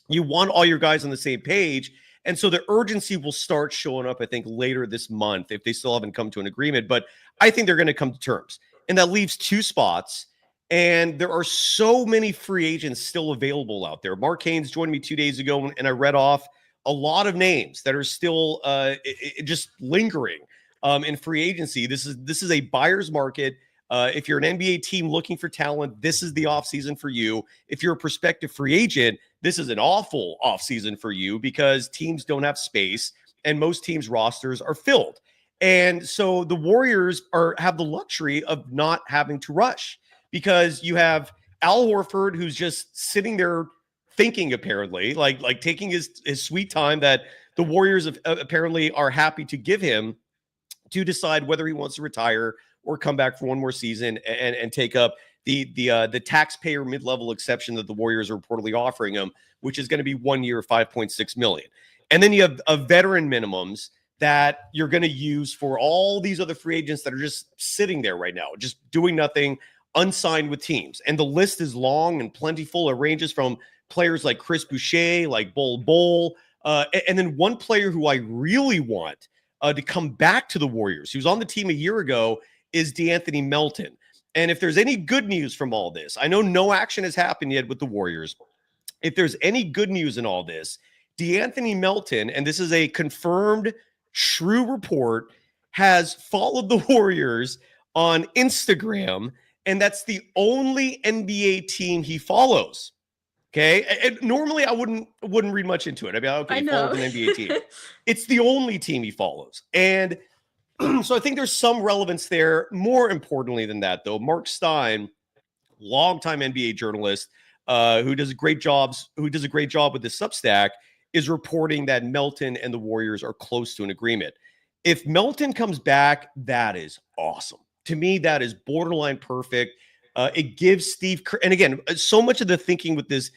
you want all your guys on the same page. And so the urgency will start showing up, I think, later this month if they still haven't come to an agreement. But I think they're going to come to terms. And that leaves 2 spots. And there are so many free agents still available out there. Mark Haynes joined me 2 days ago, and I read off a lot of names that are still just lingering in free agency. This is a buyer's market. If you're an NBA team looking for talent, this is the offseason for you. If you're a prospective free agent, this is an awful offseason for you because teams don't have space and most teams' rosters are filled. And so the Warriors have the luxury of not having to rush, because you have Al Horford, who's just sitting there thinking, apparently, like taking his sweet time that the Warriors apparently are happy to give him to decide whether he wants to retire or come back for one more season and take up the taxpayer mid-level exception that the Warriors are reportedly offering him, which is going to be 1 year, $5.6 million. And then you have veteran minimums that you're going to use for all these other free agents that are just sitting there right now, just doing nothing, unsigned with teams. And the list is long and plentiful. It ranges from players like Chris Boucher, like Bol, and then one player who I really want to come back to the Warriors, who's on the team a year ago, is DeAnthony Melton. And if there's any good news from all this, I know no action has happened yet with the Warriors. If there's any good news in all this, DeAnthony Melton, and this is a confirmed true report, has followed the Warriors on Instagram, and that's the only NBA team he follows. Okay. And normally I wouldn't read much into it. I mean, okay, he follows an NBA team. It's the only team he follows. And so I think there's some relevance there. More importantly than that, though, Mark Stein, longtime NBA journalist, who does a great job with the Substack, is reporting that Melton and the Warriors are close to an agreement. If Melton comes back, that is awesome. To me, that is borderline perfect. It gives Steve Kerr, and again, so much of the thinking with this,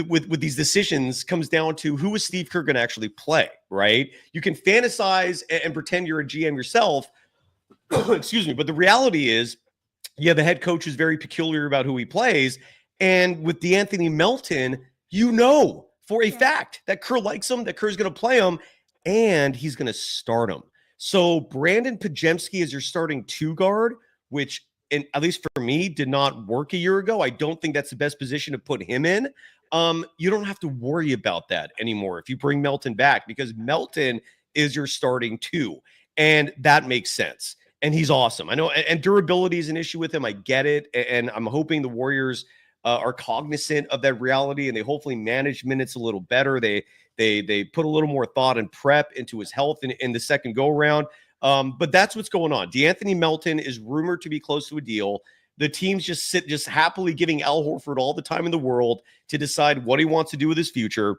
with these decisions comes down to who is Steve Kerr going to actually play, right? You can fantasize and pretend you're a GM yourself, excuse me, but the reality is you have a head coach who's very peculiar about who he plays, and with DeAnthony Melton, you know for a fact that Kerr likes him, that Kerr's going to play him, and he's going to start him. So Brandon Podziemski is your starting 2 guard, which and at least for me, did not work a year ago. I don't think that's the best position to put him in. You don't have to worry about that anymore if you bring Melton back, because Melton is your starting 2, and that makes sense. And he's awesome. I know, and durability is an issue with him. I get it, and I'm hoping the Warriors are cognizant of that reality, and they hopefully manage minutes a little better. They put a little more thought and prep into his health in the second go around. But that's what's going on. DeAnthony Melton is rumored to be close to a deal. The team's just happily giving Al Horford all the time in the world to decide what he wants to do with his future.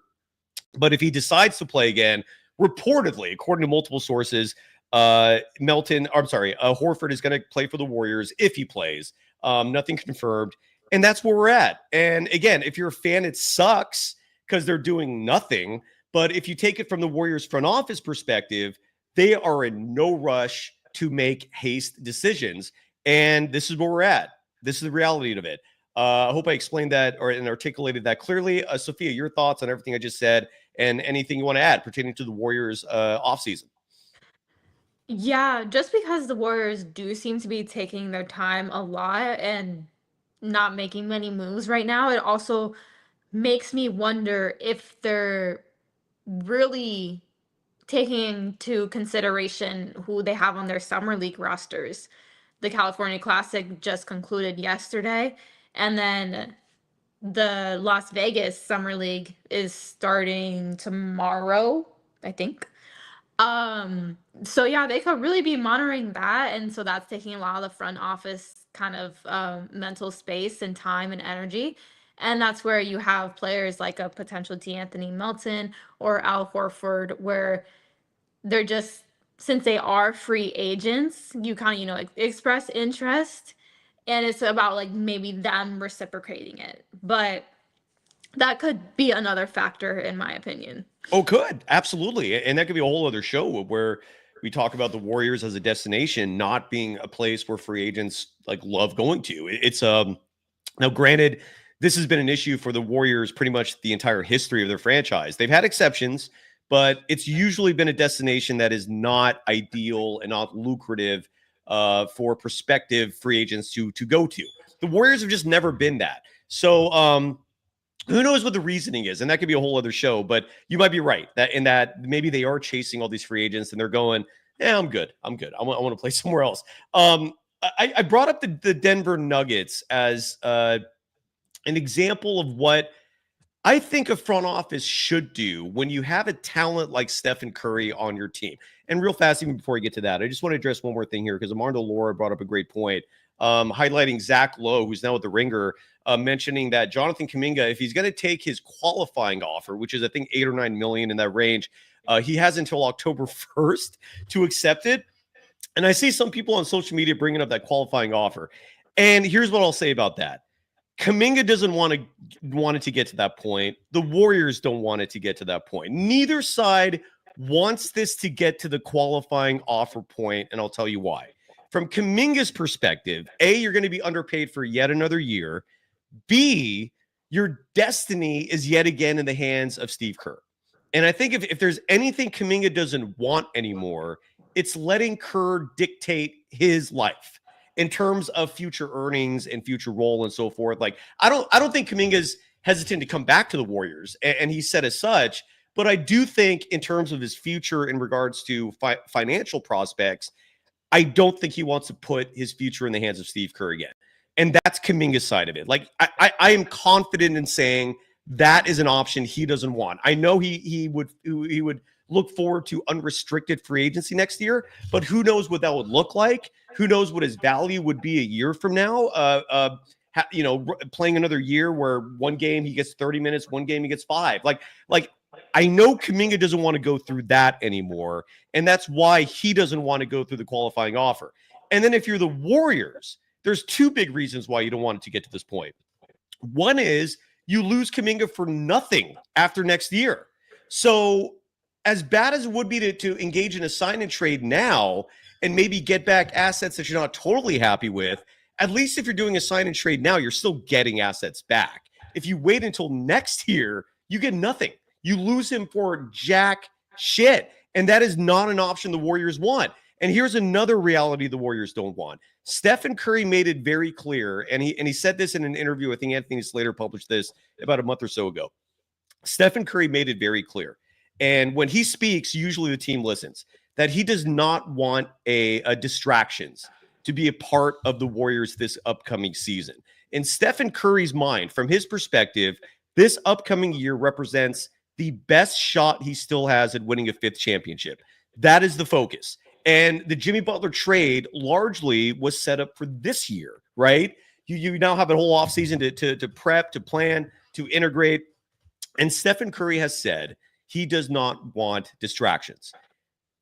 But if he decides to play again, reportedly, according to multiple sources, Horford is going to play for the Warriors if he plays. Nothing confirmed. And that's where we're at. And again, if you're a fan, it sucks because they're doing nothing. But if you take it from the Warriors front office perspective, they are in no rush to make haste decisions. And this is where we're at. This is the reality of it. I hope I explained that and articulated that clearly. Sophia, your thoughts on everything I just said and anything you want to add pertaining to the Warriors offseason? Yeah, just because the Warriors do seem to be taking their time a lot and not making many moves right now, it also makes me wonder if they're really taking into consideration who they have on their summer league rosters. The California Classic just concluded yesterday, and then the Las Vegas Summer League is starting tomorrow, I think. So yeah, they could really be monitoring that, and so that's taking a lot of the front office kind of mental space and time and energy. And that's where you have players like a potential DeAnthony Melton or Al Horford, where they're just, since they are free agents, you kind of, express interest, and it's about like maybe them reciprocating it. But that could be another factor, in my opinion. Oh, could. Absolutely. And that could be a whole other show where we talk about the Warriors as a destination not being a place where free agents like love going to. It's now granted, this has been an issue for the Warriors pretty much the entire history of their franchise. They've had exceptions, but it's usually been a destination that is not ideal and not lucrative for prospective free agents to go to. The Warriors have just never been that. So who knows what the reasoning is, and that could be a whole other show. But you might be right that maybe they are chasing all these free agents and they're going, "Yeah, I'm good. I want to play somewhere else." I brought up the Denver Nuggets as an example of what I think a front office should do when you have a talent like Stephen Curry on your team. And real fast, even before I get to that, I just want to address one more thing here, because Armando Laura brought up a great point, highlighting Zach Lowe, who's now at the Ringer, mentioning that Jonathan Kuminga, if he's going to take his qualifying offer, which is I think $8 or $9 million in that range, he has until October 1st to accept it. And I see some people on social media bringing up that qualifying offer. And here's what I'll say about that. Kuminga doesn't want it to get to that point. The Warriors don't want it to get to that point. Neither side wants this to get to the qualifying offer point, and I'll tell you why. From Kuminga's perspective, A, you're going to be underpaid for yet another year. B, your destiny is yet again in the hands of Steve Kerr. And I think if there's anything Kuminga doesn't want anymore, it's letting Kerr dictate his life in terms of future earnings and future role and so forth. Like, I don't think Kuminga's hesitant to come back to the Warriors, and he said as such, but I do think in terms of his future in regards to financial prospects, I don't think he wants to put his future in the hands of Steve Kerr again. And that's Kuminga's side of it. Like, I am confident in saying that is an option he doesn't want. I know he would look forward to unrestricted free agency next year, but who knows what that would look like? Who knows what his value would be a year from now? Playing another year where one game he gets 30 minutes, one game he gets 5. Like I know Kuminga doesn't want to go through that anymore, and that's why he doesn't want to go through the qualifying offer. And then if you're the Warriors, there's 2 big reasons why you don't want it to get to this point. One is you lose Kuminga for nothing after next year. So as bad as it would be to engage in a sign and trade now and maybe get back assets that you're not totally happy with, at least if you're doing a sign and trade now, you're still getting assets back. If you wait until next year, you get nothing. You lose him for jack shit. And that is not an option the Warriors want. And here's another reality the Warriors don't want. Stephen Curry made it very clear, and he said this in an interview. I think Anthony Slater published this about a month or so ago. Stephen Curry made it very clear, and when he speaks, usually the team listens, that he does not want a distractions to be a part of the Warriors this upcoming season. In Stephen Curry's mind, from his perspective, this upcoming year represents the best shot he still has at winning a 5th championship. That is the focus. And the Jimmy Butler trade largely was set up for this year, right? You now have a whole offseason to prep, to plan, to integrate. And Stephen Curry has said he does not want distractions.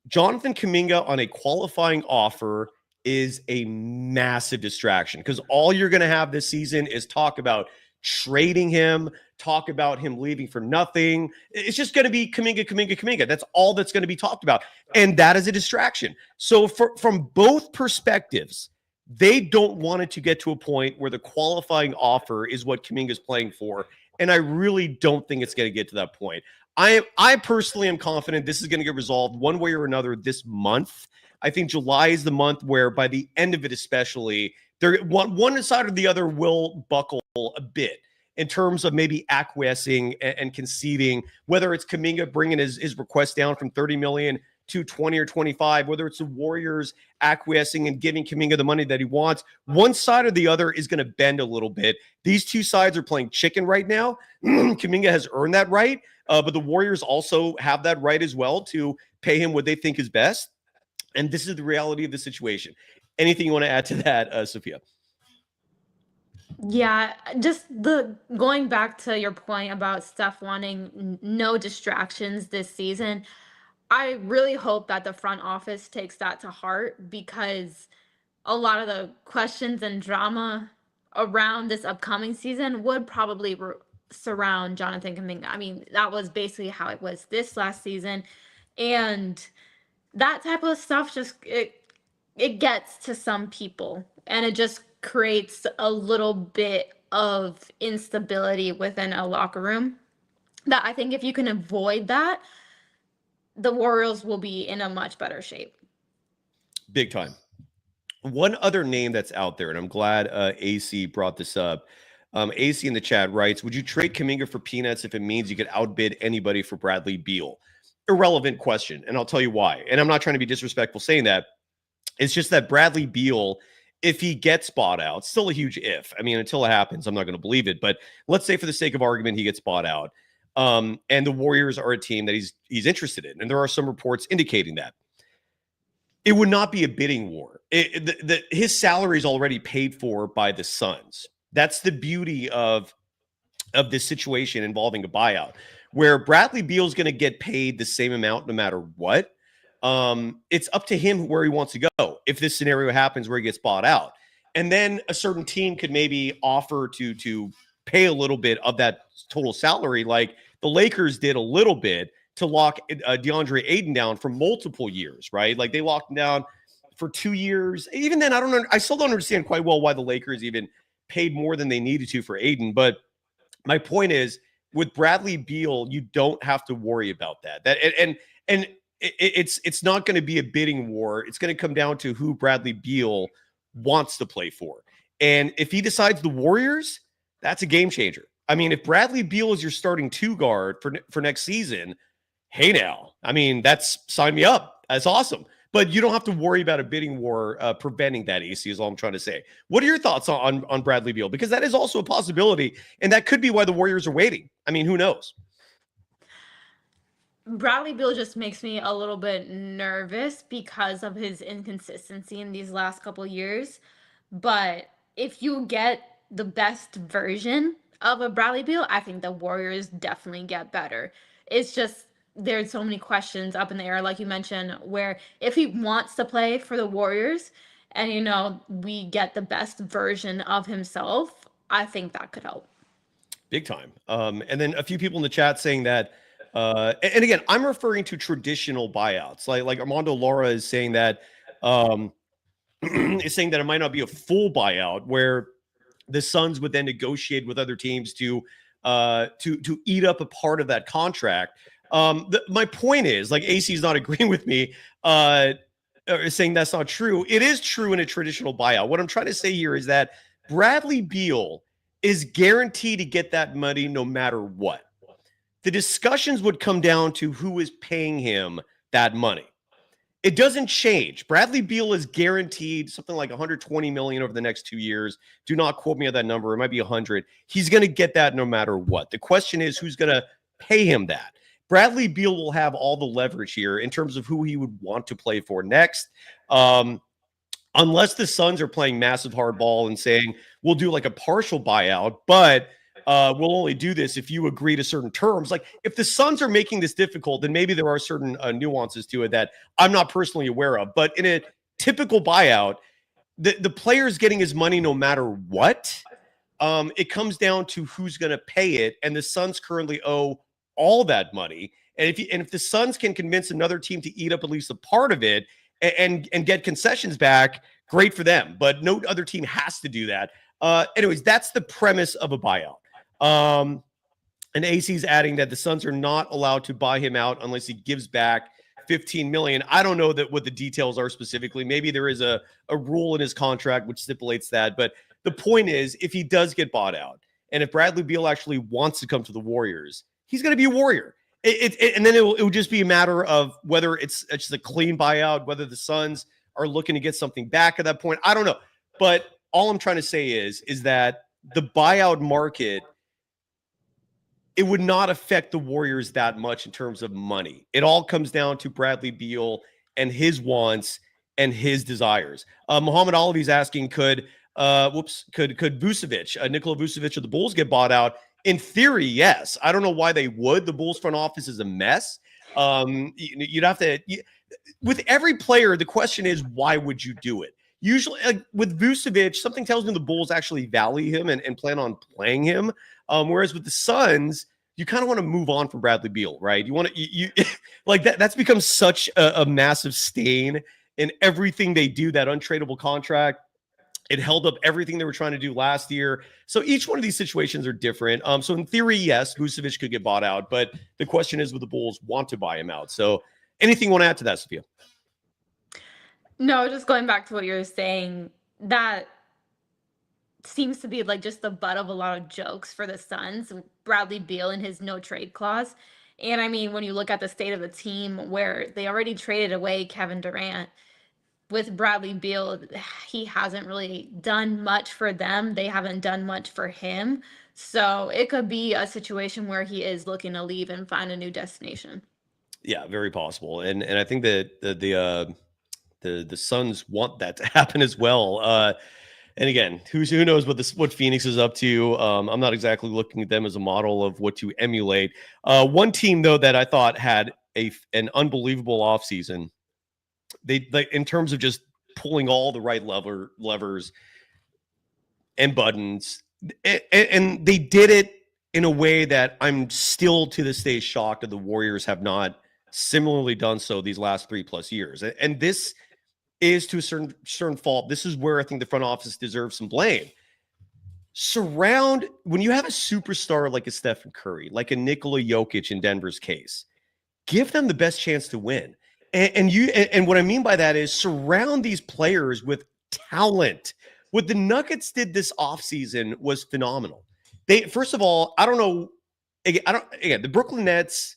Jonathan Kuminga on a qualifying offer is a massive distraction because all you're going to have this season is talk about trading him, talk about him leaving for nothing. It's just going to be Kuminga. That's all that's going to be talked about. And that is a distraction. So from both perspectives, they don't want it to get to a point where the qualifying offer is what Kuminga's playing for. And I really don't think it's going to get to that point. I personally am confident this is going to get resolved one way or another this month. I think July is the month where by the end of it especially, one side or the other will buckle a bit in terms of maybe acquiescing and conceding, whether it's Kuminga bringing his request down from 30 million to 20 or 25, whether it's the Warriors acquiescing and giving Kuminga the money that he wants. One side or the other is going to bend a little bit. These two sides are playing chicken right now. Kuminga has earned that right, but the Warriors also have that right as well to pay him what they think is best. And this is the reality of the situation. Anything you want to add to that, Sophia? Yeah, just going back to your point about Steph wanting no distractions this season. I really hope that the front office takes that to heart because a lot of the questions and drama around this upcoming season would probably surround Jonathan Kuminga. I mean, that was basically how it was this last season. And that type of stuff just it gets to some people and it just creates a little bit of instability within a locker room that I think if you can avoid that, the Warriors will be in a much better shape. Big time. One other name that's out there, and I'm glad AC brought this up. AC in the chat writes, would you trade Kuminga for peanuts if it means you could outbid anybody for Bradley Beal? Irrelevant question, and I'll tell you why. And I'm not trying to be disrespectful saying that. It's just that Bradley Beal, if he gets bought out, still a huge if. I mean, until it happens, I'm not going to believe it. But let's say for the sake of argument, he gets bought out. And the Warriors are a team that he's interested in. And there are some reports indicating that. It would not be a bidding war. His salary is already paid for by the Suns. That's the beauty of this situation involving a buyout, where Bradley Beal is going to get paid the same amount no matter what. It's up to him where he wants to go if this scenario happens where he gets bought out. And then a certain team could maybe offer to pay a little bit of that total salary, like the Lakers did a little bit to lock DeAndre Ayton down for multiple years, right? Like they locked him down for 2 years. Even then, I still don't understand quite well why the Lakers even paid more than they needed to for Ayton. But my point is, with Bradley Beal, you don't have to worry about that. It's not going to be a bidding war. It's going to come down to who Bradley Beal wants to play for. And if he decides the Warriors, that's a game changer. I mean, if Bradley Beal is your starting 2 guard for next season, hey now, I mean, that's sign me up. That's awesome. But you don't have to worry about a bidding war preventing that, AC, is all I'm trying to say. What are your thoughts on Bradley Beal? Because that is also a possibility, and that could be why the Warriors are waiting. I mean, who knows? Bradley Beal just makes me a little bit nervous because of his inconsistency in these last couple years. But if you get the best version of a Bradley Beal, I think the Warriors definitely get better. It's just there's so many questions up in the air, like you mentioned, where if he wants to play for the Warriors and, we get the best version of himself, I think that could help. Big time. And then a few people in the chat saying that, and again, I'm referring to traditional buyouts. Like Armando Lara is saying that, it might not be a full buyout where the Suns would then negotiate with other teams to eat up a part of that contract. My point is, like, AC is not agreeing with me. saying that's not true. It is true in a traditional buyout. What I'm trying to say here is that Bradley Beal is guaranteed to get that money no matter what. The discussions would come down to who is paying him that money. It doesn't change. Bradley Beal is guaranteed something like $120 million over the next 2 years. Do not quote me on that number. It might be 100. He's going to get that no matter what. The question is who's going to pay him that. Bradley Beal will have all the leverage here in terms of who he would want to play for next. Unless the Suns are playing massive hardball and saying, we'll do like a partial buyout, but we'll only do this if you agree to certain terms. Like if the Suns are making this difficult, then maybe there are certain nuances to it that I'm not personally aware of. But in a typical buyout, the player's getting his money no matter what. It comes down to who's going to pay it, and the Suns currently owe all that money. And if the Suns can convince another team to eat up at least a part of it and get concessions back, great for them. But no other team has to do that. Anyways, that's the premise of a buyout. And AC's adding that the Suns are not allowed to buy him out unless he gives back $15 million. I don't know what the details are specifically. Maybe there is a rule in his contract which stipulates that. But the point is, if he does get bought out, and if Bradley Beal actually wants to come to the Warriors, he's going to be a Warrior. And then it will just be a matter of whether it's just a clean buyout, whether the Suns are looking to get something back at that point. I don't know. But all I'm trying to say is that the buyout market, it would not affect the Warriors that much in terms of money. It all comes down to Bradley Beal and his wants and his desires. Muhammad Ali's asking, could Vucevic, Nikola Vucevic of the Bulls get bought out? In theory, yes. I don't know why they would. The Bulls front office is a mess. You'd have to with every player, the question is, why would you do it? Usually, with Vucevic, something tells me the Bulls actually value him and plan on playing him. Whereas with the Suns, you kind of want to move on from Bradley Beal, right? You want to you like that. That's become such a massive stain in everything they do. That untradeable contract, it held up everything they were trying to do last year. So each one of these situations are different. So in theory, yes, Vucevic could get bought out, but the question is, would the Bulls want to buy him out? So anything you want to add to that, Sophia? No, just going back to what you were saying, that seems to be like just the butt of a lot of jokes for the Suns, Bradley Beal and his no trade clause. And I mean, when you look at the state of the team where they already traded away Kevin Durant, with Bradley Beal, he hasn't really done much for them. They haven't done much for him. So it could be a situation where he is looking to leave and find a new destination. Yeah, very possible. And I think that the Suns want that to happen as well. And again, who knows what Phoenix is up to? I'm not exactly looking at them as a model of what to emulate. One team though that I thought had an unbelievable offseason. They in terms of just pulling all the right levers and buttons, and they did it in a way that I'm still to this day shocked that the Warriors have not similarly done so these last 3+ years. And this is to a certain fault. This is where I think the front office deserves some blame. When you have a superstar like a Stephen Curry, like a Nikola Jokic in Denver's case, give them the best chance to win. And what I mean by that is surround these players with talent. What the Nuggets did this offseason was phenomenal. First of all, I don't know. Again, the Brooklyn Nets,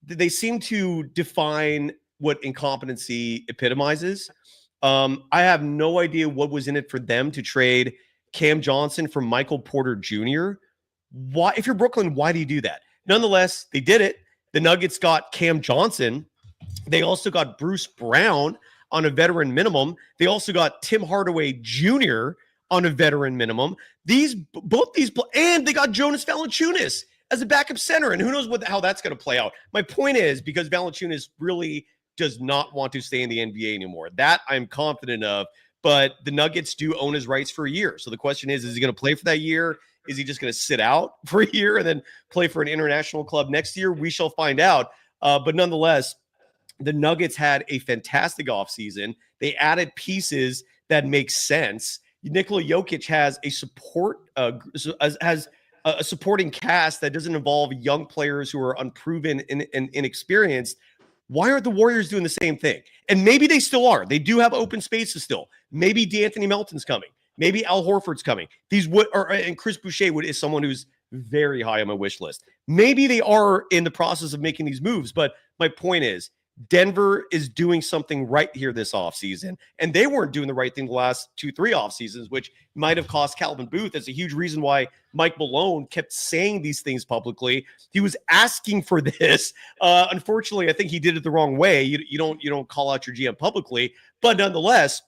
they seem to define what incompetency epitomizes. I have no idea what was in it for them to trade Cam Johnson for Michael Porter Jr. Why, if you're Brooklyn, why do you do that? Nonetheless, they did it. The Nuggets got Cam Johnson. They also got Bruce Brown on a veteran minimum. They also got Tim Hardaway Jr. on a veteran minimum. And they got Jonas Valanciunas as a backup center. And who knows how that's going to play out. My point is, because Valanciunas really does not want to stay in the NBA anymore. That I'm confident of. But the Nuggets do own his rights for a year. So the question is he going to play for that year? Is he just going to sit out for a year and then play for an international club next year? We shall find out. But nonetheless, the Nuggets had a fantastic offseason. They added pieces that make sense. Nikola Jokic has a supporting cast that doesn't involve young players who are unproven and inexperienced. Why aren't the Warriors doing the same thing? And maybe they still are. They do have open spaces still. Maybe D'Anthony Melton's coming. Maybe Al Horford's coming. And Chris Boucher is someone who's very high on my wish list. Maybe they are in the process of making these moves, but my point is Denver is doing something right here this offseason, and they weren't doing the right thing the last 2-3 off seasons, which might have cost Calvin Booth. That's a huge reason why Mike Malone kept saying these things publicly. He was asking for this. Unfortunately, I think he did it the wrong way. You don't call out your GM publicly, but nonetheless,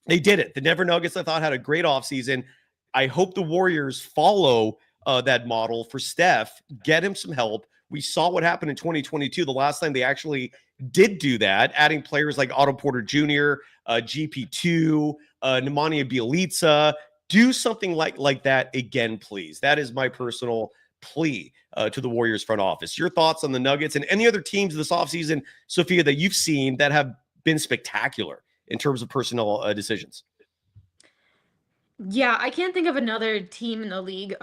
they did it. The Denver Nuggets, I thought, had a great offseason. I hope the Warriors follow that model for Steph, get him some help. We saw what happened in 2022, the last time they actually did do that, adding players like Otto Porter Jr., GP2, Nemanja Bjelica. Do something like that again, please. That is my personal plea to the Warriors front office. Your thoughts on the Nuggets and any other teams this offseason, Sophia, that you've seen that have been spectacular in terms of personnel decisions? Yeah, I can't think of another team in the league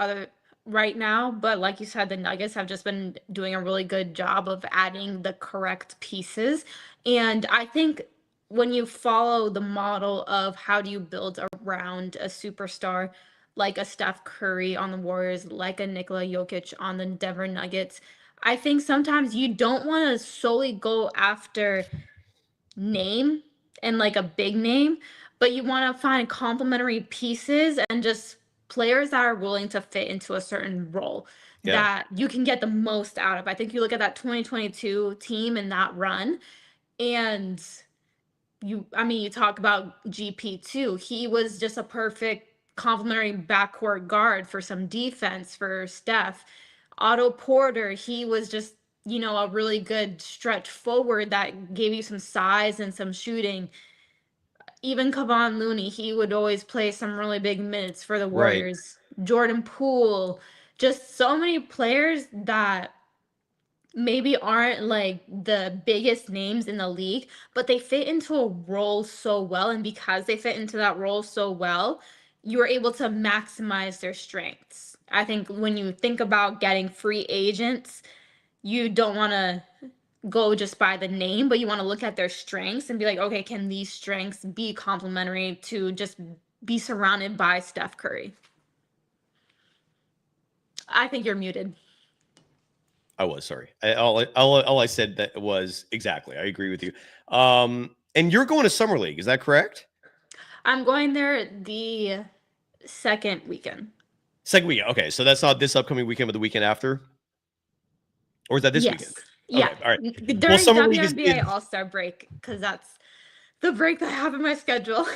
right now, but like you said, the Nuggets have just been doing a really good job of adding the correct pieces. And I think when you follow the model of how do you build around a superstar like a Steph Curry on the Warriors, like a Nikola Jokic on the Denver Nuggets, I think sometimes you don't want to solely go after name and like a big name, but you want to find complementary pieces and just players that are willing to fit into a certain role that you can get the most out of. I think you look at that 2022 team and that run, and you talk about GP2. He was just a perfect complementary backcourt guard for some defense for Steph. Otto Porter, he was just, a really good stretch forward that gave you some size and some shooting. Even Kevon Looney, he would always play some really big minutes for the Warriors. Right. Jordan Poole, just so many players that maybe aren't like the biggest names in the league, but they fit into a role so well. And because they fit into that role so well, you are able to maximize their strengths. I think when you think about getting free agents, you don't want to go just by the name, but you want to look at their strengths and be like, okay, can these strengths be complementary to just be surrounded by Steph Curry? I think you're muted. I was sorry. All I said that was exactly. I agree with you. And you're going to Summer League, is that correct? I'm going there the second weekend. Second weekend. Okay, so that's not this upcoming weekend, but the weekend after, or is that this weekend? Yeah. Okay, all right. During WNBA All-Star break, because that's the break that I have in my schedule.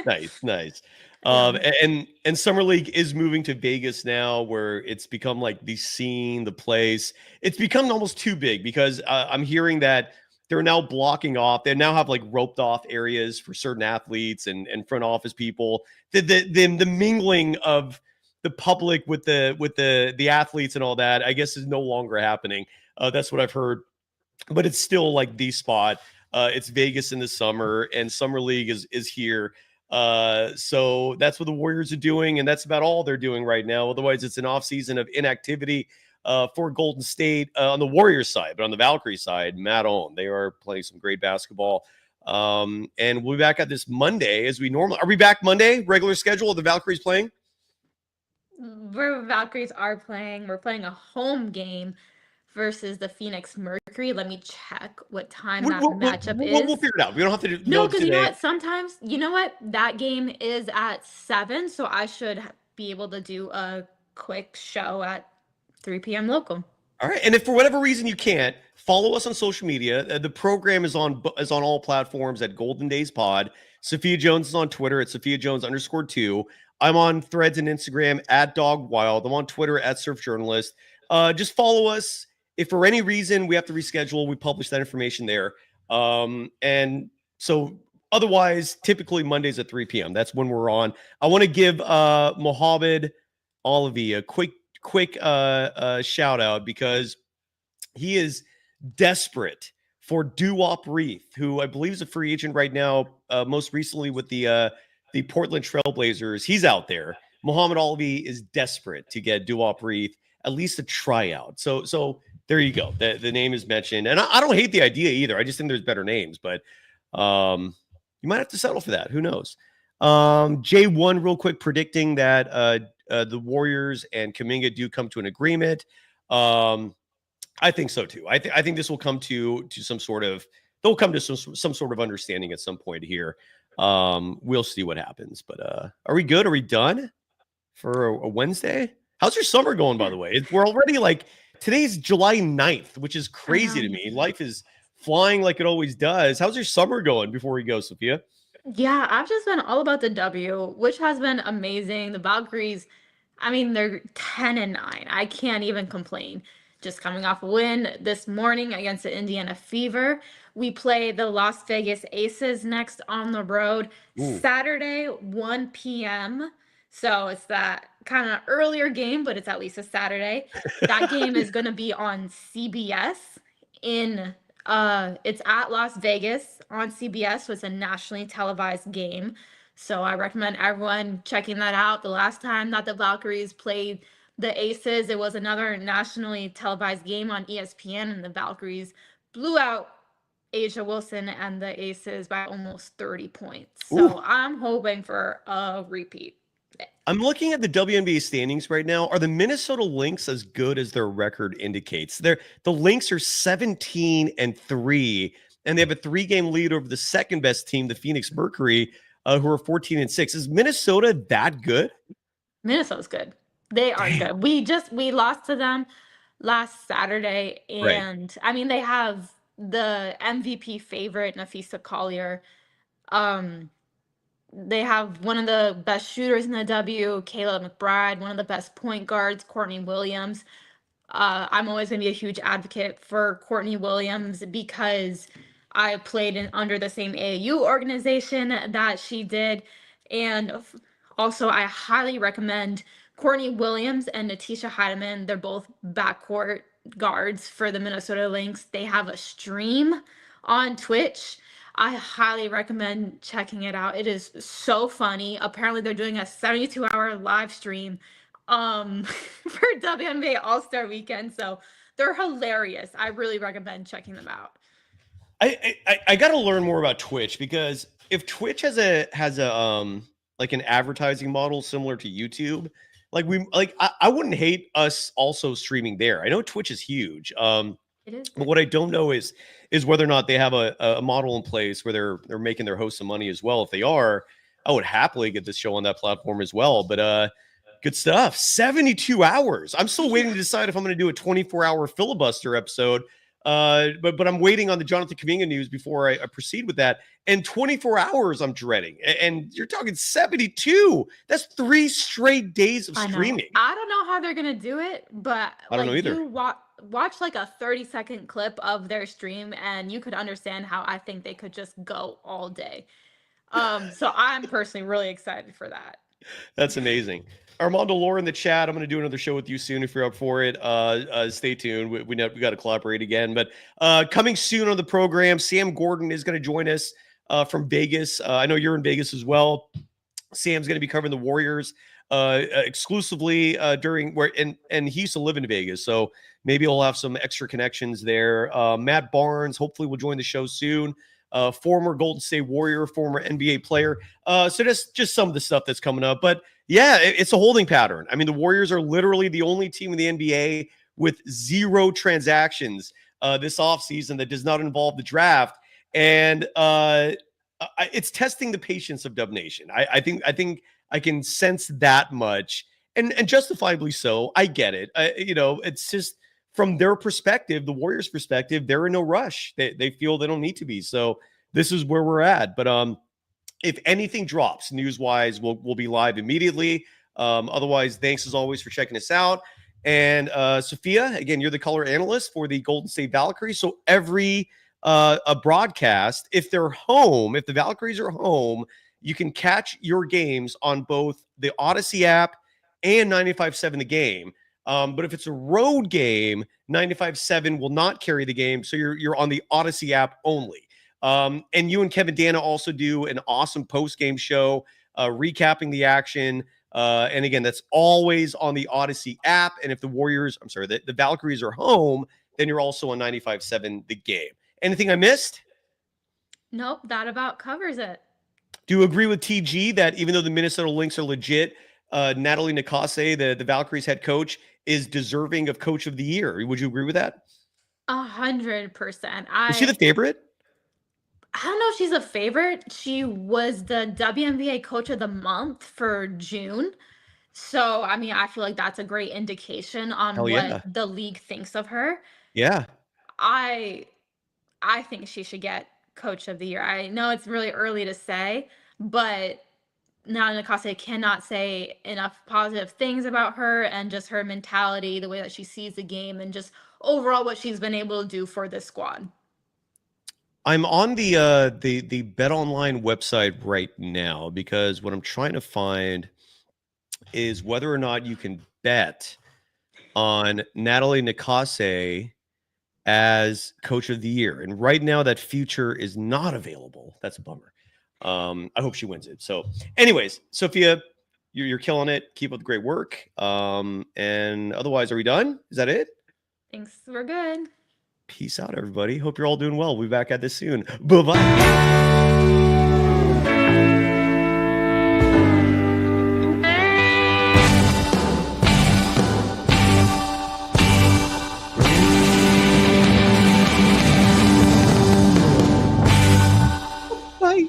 Nice. And Summer League is moving to Vegas now, where it's become like the scene, the place. It's become almost too big because I'm hearing that they're now blocking off. They now have like roped off areas for certain athletes and front office people. The mingling of the public with the athletes and all that, I guess, is no longer happening. That's what I've heard, but it's still like the spot. It's Vegas in the summer, and Summer League is here. So that's what the Warriors are doing, and that's about all they're doing right now. Otherwise, it's an offseason of inactivity for Golden State on the Warriors side, but on the Valkyries side, Matt Owen, they are playing some great basketball. And we'll be back at this Monday as we normally. Are we back Monday? Regular schedule? Are the Valkyries playing? Valkyries are playing. We're playing a home game versus the Phoenix Mercury. Let me check what time that matchup is. We'll figure it out. We don't have to do no, because you know what? Sometimes, that game is at 7, so I should be able to do a quick show at 3 p.m. local. All right, and if for whatever reason you can't, follow us on social media. The program is on all platforms at Golden Days Pod. Sophia Jones is on Twitter at Sophia_Jones_2. I'm on Threads and Instagram at Dog Wild. I'm on Twitter at Surf Journalist. Just follow us. If for any reason we have to reschedule, we publish that information there. And so otherwise, typically Mondays at 3 p.m. That's when we're on. I want to give Mohamed Olavi a quick shout out because he is desperate for Doo-Wop Reith, who I believe is a free agent right now, most recently with the Portland Trailblazers. He's out there. Mohamed Olavi is desperate to get Doo-Wop Reith at least a tryout. So there you go. The name is mentioned, and I don't hate the idea either. I just think there's better names, but you might have to settle for that. Who knows? J1, real quick, predicting that the Warriors and Kuminga do come to an agreement. I think so too. I think this will come to some sort of, they'll come to some sort of understanding at some point here. We'll see what happens. But are we good? Are we done for a Wednesday? How's your summer going, by the way? We're already like, today's July 9th, which is crazy to me. Life is flying like it always does. How's your summer going before we go, Sophia? Yeah, I've just been all about the W, which has been amazing. The Valkyries, I mean, they're 10-9. I can't even complain. Just coming off a win this morning against the Indiana Fever. We play the Las Vegas Aces next on the road. Saturday, 1 p.m. So it's that kind of earlier game, but it's at least a Saturday. That game is going to be on CBS it's at Las Vegas on CBS, so it's a nationally televised game. So I recommend everyone checking that out. The last time that the Valkyries played the Aces, it was another nationally televised game on ESPN, and the Valkyries blew out Asia Wilson and the Aces by almost 30 points. So I'm hoping for a repeat. I'm looking at the WNBA standings right now. Are the Minnesota Lynx as good as their record indicates? The Lynx are 17-3, and they have a 3-game lead over the second best team, the Phoenix Mercury, who are 14-6. Is Minnesota that good? Minnesota's good. They are good. We lost to them last Saturday, and I mean, they have the MVP favorite, Nafisa Collier. They have one of the best shooters in the W, Kayla McBride, one of the best point guards, Courtney Williams. I'm always going to be a huge advocate for Courtney Williams because I played under the same AAU organization that she did. And also, I highly recommend Courtney Williams and Natisha Heidemann. They're both backcourt guards for the Minnesota Lynx. They have a stream on Twitch. I highly recommend checking it out. It is so funny. Apparently, they're doing a 72-hour live stream for WNBA All-Star Weekend. So they're hilarious. I really recommend checking them out. I got to learn more about Twitch, because if Twitch has a like an advertising model similar to YouTube, I wouldn't hate us also streaming there. I know Twitch is huge. It is. But what I don't know is whether or not they have a model in place where they're making their hosts some money as well. If they are, I would happily get this show on that platform as well. But good stuff. 72 hours. I'm still waiting to decide if I'm going to do a 24-hour filibuster episode. But I'm waiting on the Jonathan Kuminga news before I proceed with that. And 24 hours I'm dreading. And you're talking 72. That's 3 straight days of streaming. I don't know how they're going to do it, but I don't know either. You watch like a 30-second clip of their stream and you could understand how I think they could just go all day. So I'm personally really excited for that. That's amazing. Armando Lore in the chat. I'm going to do another show with you soon if you're up for it. Stay tuned. We got to collaborate again. But coming soon on the program, Sam Gordon is going to join us from Vegas. I know you're in Vegas as well. Sam's going to be covering the Warriors exclusively during where and he used to live in Vegas, so maybe he'll have some extra connections there. Matt Barnes hopefully will join the show soon. Former Golden State Warrior, former NBA player. So that's just some of the stuff that's coming up. But yeah, it's a holding pattern. I mean, the Warriors are literally the only team in the NBA with 0 transactions this offseason that does not involve the draft. And it's testing the patience of Dub Nation. I think I can sense that much, and justifiably so. I get it. It's just from their perspective, the Warriors' perspective, they're in no rush. They feel they don't need to be. So this is where we're at. But if anything drops news-wise, we'll be live immediately. Otherwise, thanks as always for checking us out. And Sophia, again, you're the color analyst for the Golden State Valkyries. So every a broadcast, if they're home, if the Valkyries are home, you can catch your games on both the Odyssey app and 95.7 The Game. But if it's a road game, 95.7 will not carry the game, so you're on the Odyssey app only. And you and Kevin Dana also do an awesome post-game show recapping the action. And again, that's always on the Odyssey app. And if the Valkyries are home, then you're also on 95.7 The Game. Anything I missed? Nope, that about covers it. Do you agree with TG that even though the Minnesota Lynx are legit, Natalie Nakase, the Valkyries head coach, is deserving of Coach of the Year? Would you agree with that? 100%. Is she the favorite? I don't know if she's a favorite. She was the WNBA Coach of the Month for June. So, I mean, I feel like that's a great indication on Hell what yeah. the league thinks of her. Yeah. I think she should get Coach of the Year. I know it's really early to say, but now Nakase cannot say enough positive things about her and just her mentality, the way that she sees the game, and just overall what she's been able to do for this squad. I'm on the BetOnline website right now because what I'm trying to find is whether or not you can bet on Natalie Nakase as Coach of the Year. And right now that future is not available. That's a bummer. I hope she wins it. So anyways, Sophia, you're killing it. Keep up the great work. And otherwise, are we done? Is that it? Thanks. We're good. Peace out, everybody. Hope you're all doing well. We'll be back at this soon. Bye-bye. Bye.